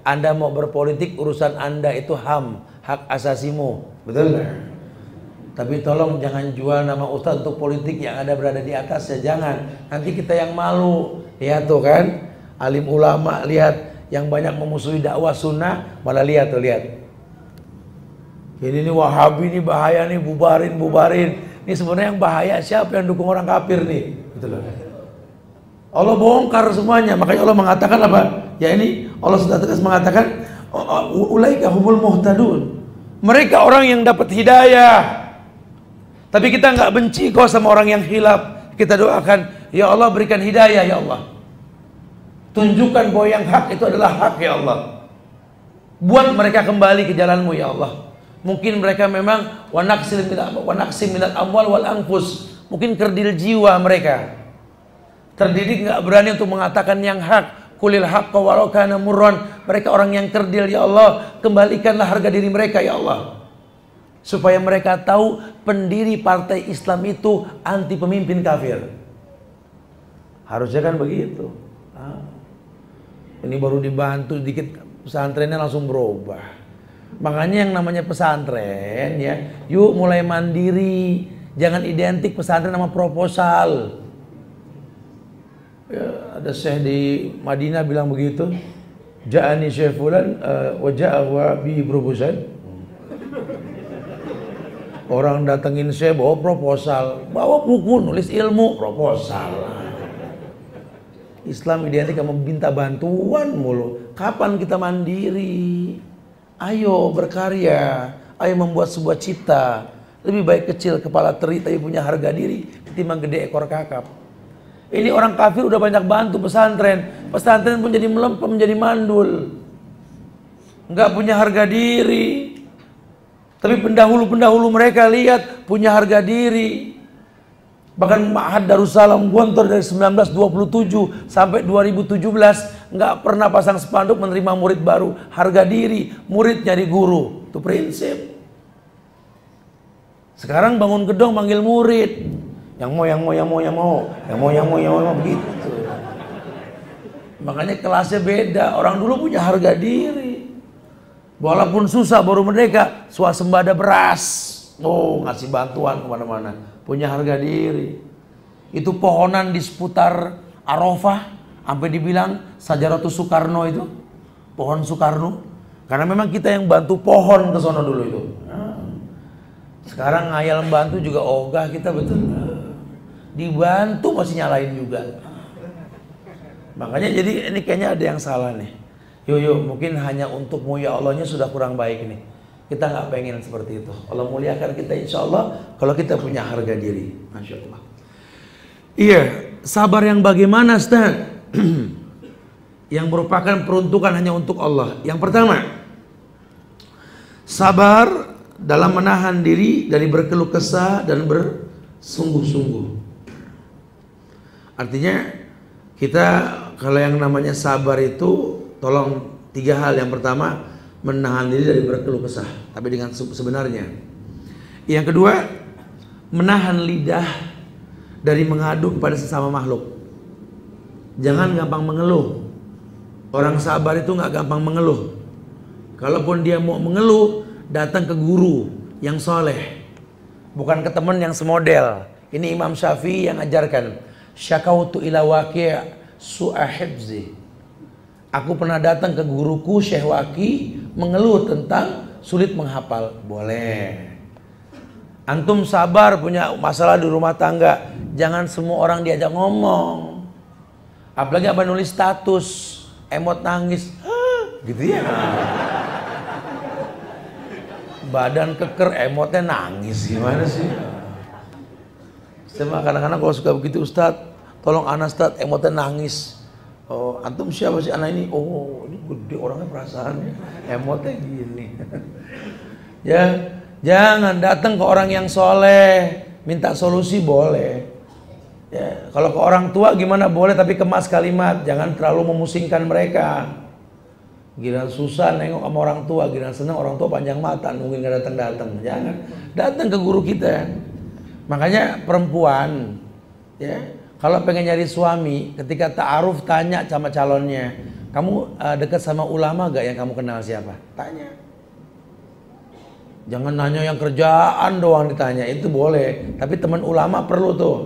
Anda mau berpolitik, urusan Anda itu HAM, hak asasimu, betul nggak? Tapi tolong jangan jual nama ustadz untuk politik yang ada berada di atas ya, jangan. Nanti kita yang malu. Lihat tuh kan, alim ulama lihat yang banyak memusuhi dakwah sunnah, malah lihat tuh lihat. Ini nih Wahabi nih bahaya nih, bubarin. Ini sebenarnya yang bahaya siapa? Yang dukung orang kafir nih. Betul loh. Allah bongkar semuanya. Makanya Allah mengatakan apa? Ya ini Allah sudah tegas mengatakan ulaika humul muhtadun. Mereka orang yang dapat hidayah. Tapi kita nggak benci kok sama orang yang khilaf. Kita doakan, ya Allah berikan hidayah ya Allah. Tunjukkan bahwa yang hak itu adalah hak ya Allah. Buat mereka kembali ke jalanmu ya Allah. Mungkin mereka memang wanaksim minal amwal wal anfus. Mungkin kerdil jiwa mereka. Terdidik nggak berani untuk mengatakan yang hak. Kulil haqqa walau kana murran. Mereka orang yang kerdil ya Allah. Kembalikanlah harga diri mereka ya Allah. Supaya mereka tahu pendiri partai Islam itu anti pemimpin kafir. Harusnya kan begitu. Ini baru dibantu sedikit pesantrennya langsung berubah. Makanya yang namanya pesantren ya, yuk mulai mandiri. Jangan identik pesantren sama proposal. Ya, ada syekh di Madinah bilang begitu. Ja'ani syekh fulan wa ja'a bi proposal. Orang datengin syekh bawa proposal, bawa buku nulis ilmu, proposal. Islam identik sama minta bantuan mulu. Kapan kita mandiri? Ayo berkarya, ayo membuat sebuah cipta. Lebih baik kecil kepala teri tapi punya harga diri ketimbang gede ekor kakap. Ini orang kafir udah banyak bantu pesantren. Pesantren pun jadi melempem, menjadi mandul. Nggak punya harga diri. Tapi pendahulu-pendahulu mereka lihat punya harga diri. Bahkan Ma'had Darussalam Gontor dari 1927 sampai 2017 nggak pernah pasang spanduk menerima murid baru. Harga diri, murid nyari guru. Itu prinsip. Sekarang bangun gedung manggil murid. Yang mau begitu. Makanya kelasnya beda. Orang dulu punya harga diri. Walaupun susah baru merdeka, swasembada beras. Oh, ngasih bantuan kemana-mana. Punya harga diri. Itu pohonan di seputar Arafah sampai dibilang Sajaratus Soekarno itu, pohon Soekarno, Karena memang kita yang bantu pohon ke sono dulu itu. Sekarang ngayal membantu juga ogah kita, betul. Dibantu masih nyalain juga. Makanya jadi ini kayaknya ada yang salah nih. Yuk, mungkin hanya untukmu ya Allahnya sudah kurang baik nih. Kita nggak pengen seperti itu. Allah muliakan kita insya Allah kalau kita punya harga diri. Masya Allah. Iya, sabar yang bagaimana, Ustaz? Yang merupakan peruntukan hanya untuk Allah. Yang pertama, sabar dalam menahan diri dari berkeluh kesah dan bersungguh-sungguh. Artinya kita kalau yang namanya sabar itu tolong 3 hal. Yang pertama, menahan diri dari berkeluh kesah, tapi dengan sebenarnya. Yang kedua, menahan lidah dari mengadu kepada sesama makhluk. Jangan gampang mengeluh. Orang sabar itu nggak gampang mengeluh. Kalaupun dia mau mengeluh, datang ke guru yang soleh, bukan ke teman yang semodel. Ini Imam Syafi'i yang ajarkan. Syakautu ila waqi' su'a hifzi. Aku pernah datang ke guruku Syekh Waqi mengeluh tentang sulit menghafal. Boleh. Antum sabar punya masalah di rumah tangga, jangan semua orang diajak ngomong. Apalagi abang nulis status, emot nangis, gitu ya. Badan keker, emotnya nangis, gimana sih? Saya kadang-kadang kalau suka begitu, Ustadz, tolong anak Ustadz, emotnya nangis. Oh, antum siapa sih anak ini? Oh, ini gede orangnya perasaannya, emotnya gini. Ya, jangan datang ke orang yang soleh, minta solusi boleh. Ya, kalau ke orang tua gimana boleh, tapi kemas kalimat, jangan terlalu memusingkan mereka. Giliran susah nengok sama orang tua, giliran senang orang tua panjang mata, nungguin gak datang-datang. Jangan, datang ke guru kita. Makanya perempuan, ya, kalau pengen nyari suami, ketika ta'aruf tanya sama calonnya, kamu dekat sama ulama gak yang kamu kenal siapa? Tanya. Jangan nanya yang kerjaan doang ditanya, itu boleh. Tapi teman ulama perlu tuh.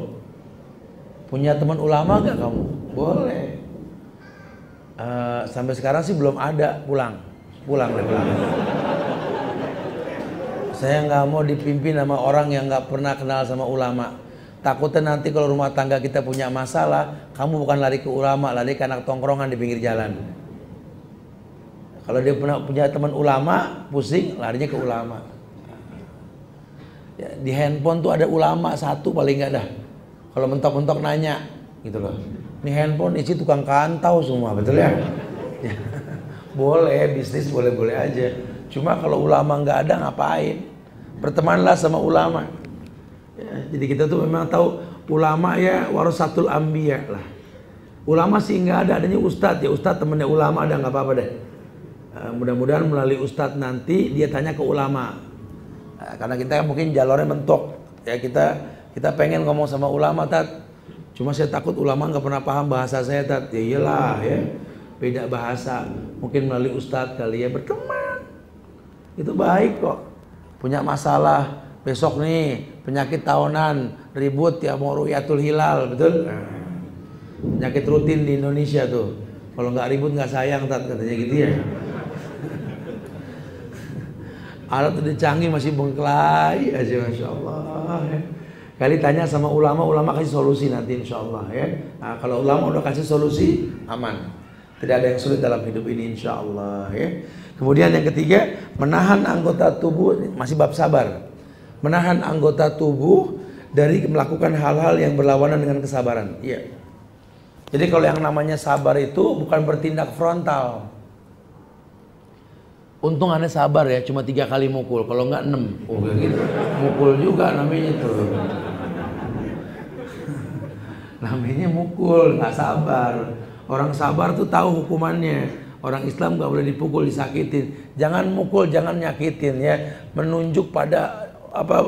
Punya teman ulama gak kamu? Boleh. Sampai sekarang sih belum ada. Pulang deh. Saya nggak mau dipimpin sama orang yang nggak pernah kenal sama ulama. Takutnya nanti kalau rumah tangga kita punya masalah, kamu bukan lari ke ulama, lari ke anak tongkrongan di pinggir jalan. Kalau dia punya teman ulama, pusing, larinya ke ulama. Ya, di handphone tuh ada ulama satu paling nggak dah. Kalau mentok-mentok nanya, gitu loh. Ini handphone isi tukang kantau semua, betul ya? Ya. Boleh, bisnis boleh-boleh aja. Cuma kalau ulama nggak ada ngapain? Bertemanlah sama ulama. Ya, jadi kita tuh memang tahu ulama ya warasatul anbiya lah. Ulama sih nggak ada, adanya ustadz ya. Ustadz temennya ulama ada, nggak apa-apa deh. Mudah-mudahan melalui ustadz nanti dia tanya ke ulama. Karena kita mungkin jalurnya mentok. Ya kita pengen ngomong sama ulama, Tat. Cuma saya takut ulama nggak pernah paham bahasa saya, Tat. Ya iyalah ya. Beda bahasa. Mungkin melalui ustadz kali ya, berteman. Itu baik kok. Punya masalah besok nih penyakit tahunan, ribut ya mau ru'yatul hilal, betul? Penyakit rutin di Indonesia tuh. Kalau nggak ribut nggak sayang, Tat, katanya gitu ya. Alat udah canggih masih bengkelai aja, masya Allah. Kali tanya sama ulama, ulama kasih solusi nanti insya Allah ya. Nah, kalau ulama udah kasih solusi, aman. Tidak ada yang sulit dalam hidup ini insya Allah ya. Kemudian yang ketiga, menahan anggota tubuh, masih bab sabar. Menahan anggota tubuh dari melakukan hal-hal yang berlawanan dengan kesabaran. Iya. Jadi kalau yang namanya sabar itu bukan bertindak frontal. Untung aneh sabar ya, cuma 3 kali mukul, kalau enggak 6. Oh gitu. Mukul juga namanya tuh. Namanya mukul, nggak sabar. Orang sabar tuh tahu hukumannya. Orang Islam nggak boleh dipukul, disakitin. Jangan mukul, jangan nyakitin ya. Menunjuk pada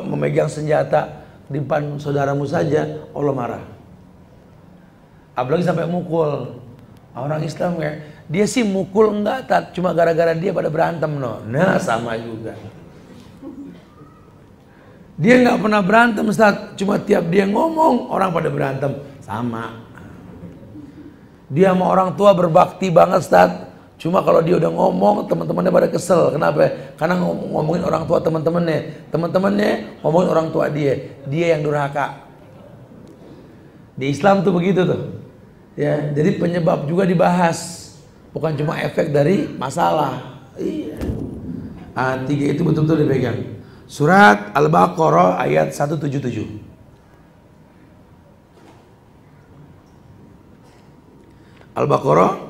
memegang senjata di depan saudaramu saja, Allah marah. Apalagi sampai mukul. Orang Islam ya, dia sih mukul enggak, Tat, cuma gara-gara dia pada berantem no. Nah sama juga. Dia nggak pernah berantem, Ustaz, cuma tiap dia ngomong orang pada berantem. Sama. Dia sama orang tua berbakti banget, Ustaz, Cuma kalau dia udah ngomong, teman-temannya pada kesel. Kenapa? Karena ngomongin orang tua teman-temannya ngomongin orang tua dia yang durhaka. Di Islam tuh begitu tuh. Ya, jadi penyebab juga dibahas, bukan cuma efek dari masalah. Iya. 3 itu betul-betul dipegang. Surat Al-Baqarah ayat 177. Al-Baqarah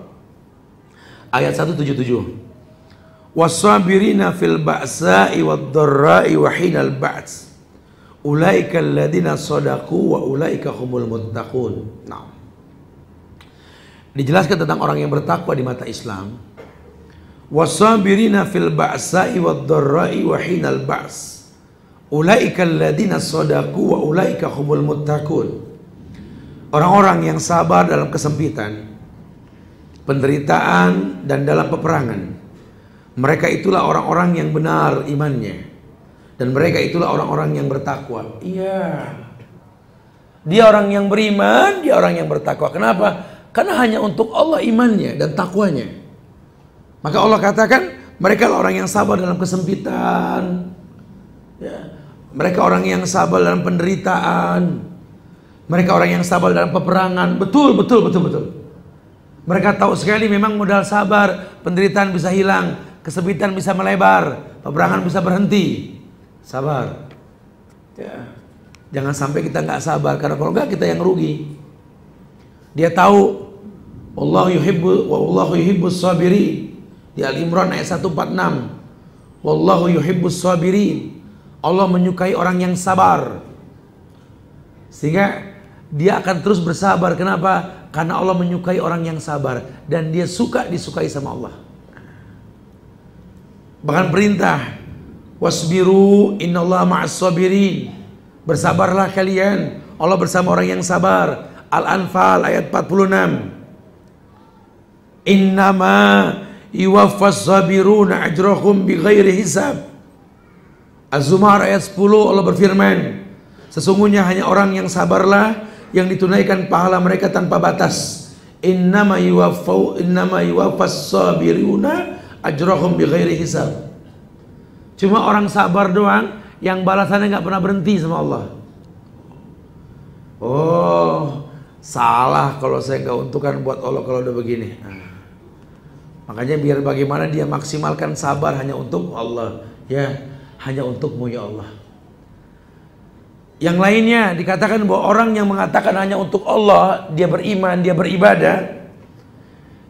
ayat 177. Was-sabirina fil ba'sa'i wad-dharra'i wa hinal ba's. Ulaika alladziina shadaqu wa ulaika humul muttaqun. Nah. Dijelaskan tentang orang yang bertakwa di mata Islam. Was-sabirina fil ba'sa'i wad-dharra'i wa hinal ba's. Ulaika alladziina shadaqu wa ulaika humul muttaqun. Orang-orang yang sabar dalam kesempitan, penderitaan, dan dalam peperangan. Mereka itulah orang-orang yang benar imannya. Dan mereka itulah orang-orang yang bertakwa. Iya. Dia orang yang beriman, dia orang yang bertakwa. Kenapa? Karena hanya untuk Allah imannya dan takwanya. Maka Allah katakan, mereka lah orang yang sabar dalam kesempitan. Ya. Mereka orang yang sabar dalam penderitaan. Mereka orang yang sabar dalam peperangan. Betul. Mereka tahu sekali memang modal sabar, penderitaan bisa hilang, kesempitan bisa melebar, peperangan bisa berhenti. Sabar. Ya. Jangan sampai kita nggak sabar, karena kalau nggak kita yang rugi. Dia tahu Wallahu yuhibbus sabirin. Di Al-Imran ayat 146. Wallahu yuhibbus sabirin. Allah menyukai orang yang sabar. Sehingga dia akan terus bersabar. Kenapa? Karena Allah menyukai orang yang sabar. Dan dia disukai sama Allah. Bahkan perintah, wasbiru innallaha ma'as sabirin. Bersabarlah kalian, Allah bersama orang yang sabar. Al-Anfal ayat 46. Innama yuwaffas sabiruna ajrahum bighairi hisab. Az-Zumar ayat 10, Allah berfirman, sesungguhnya hanya orang yang sabarlah yang ditunaikan pahala mereka tanpa batas. Innama yuwaffas sabiruna ajrahum bighairi hisab. Cuma orang sabar doang yang balasannya nggak pernah berhenti sama Allah. Oh, salah kalau saya nggak untukkan buat Allah kalau udah begini. Makanya biar bagaimana dia maksimalkan sabar hanya untuk Allah. Ya, hanya untukmu ya Allah. Yang lainnya dikatakan bahwa orang yang mengatakan hanya untuk Allah, dia beriman, dia beribadah,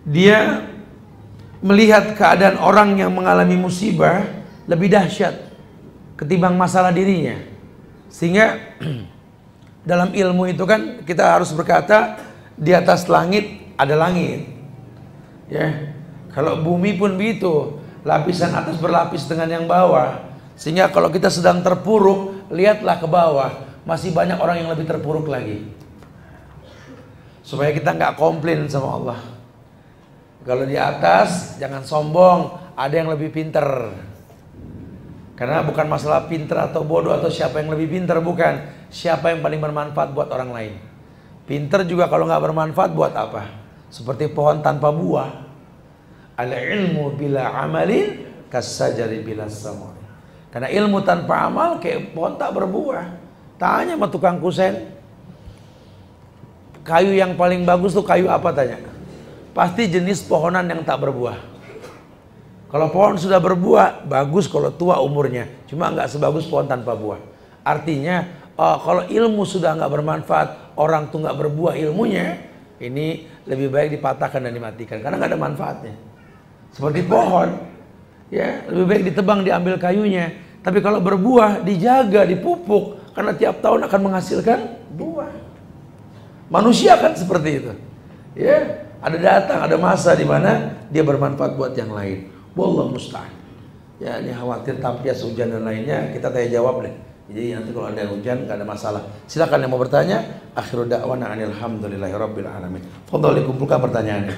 dia melihat keadaan orang yang mengalami musibah lebih dahsyat ketimbang masalah dirinya. Sehingga dalam ilmu itu kan kita harus berkata, di atas langit ada langit. Ya. Kalau bumi pun begitu, lapisan atas berlapis dengan yang bawah. Sehingga kalau kita sedang terpuruk, lihatlah ke bawah, masih banyak orang yang lebih terpuruk lagi. Supaya kita nggak komplain sama Allah. Kalau di atas, jangan sombong, ada yang lebih pinter. Karena bukan masalah pinter atau bodoh atau siapa yang lebih pinter, bukan. Siapa yang paling bermanfaat buat orang lain. Pinter juga kalau nggak bermanfaat buat apa? Seperti pohon tanpa buah. Al-ilmu bila amalin kasajari bila samar. Karena ilmu tanpa amal kayak pohon tak berbuah. Tanya sama tukang kusen, kayu yang paling bagus tuh kayu apa, tanya. Pasti jenis pohonan yang tak berbuah. Kalau pohon sudah berbuah, bagus kalau tua umurnya. Cuma nggak sebagus pohon tanpa buah. Artinya kalau ilmu sudah nggak bermanfaat, orang tuh nggak berbuah ilmunya, ini lebih baik dipatahkan dan dimatikan karena nggak ada manfaatnya. Seperti pohon, ya lebih baik ditebang, diambil kayunya. Tapi kalau berbuah, dijaga, dipupuk, karena tiap tahun akan menghasilkan buah. Manusia kan seperti itu, ya ada datang, ada masa di mana dia bermanfaat buat yang lain. Wallahu musta'an. Ya ini khawatir tampias hujan dan lainnya, kita tanya jawab deh. Jadi nanti kalau ada hujan nggak ada masalah. Silakan yang mau bertanya. Akhiru da'wana anil hamdulillahi rabbil alamin. Fadhol dikumpulkan pertanyaannya.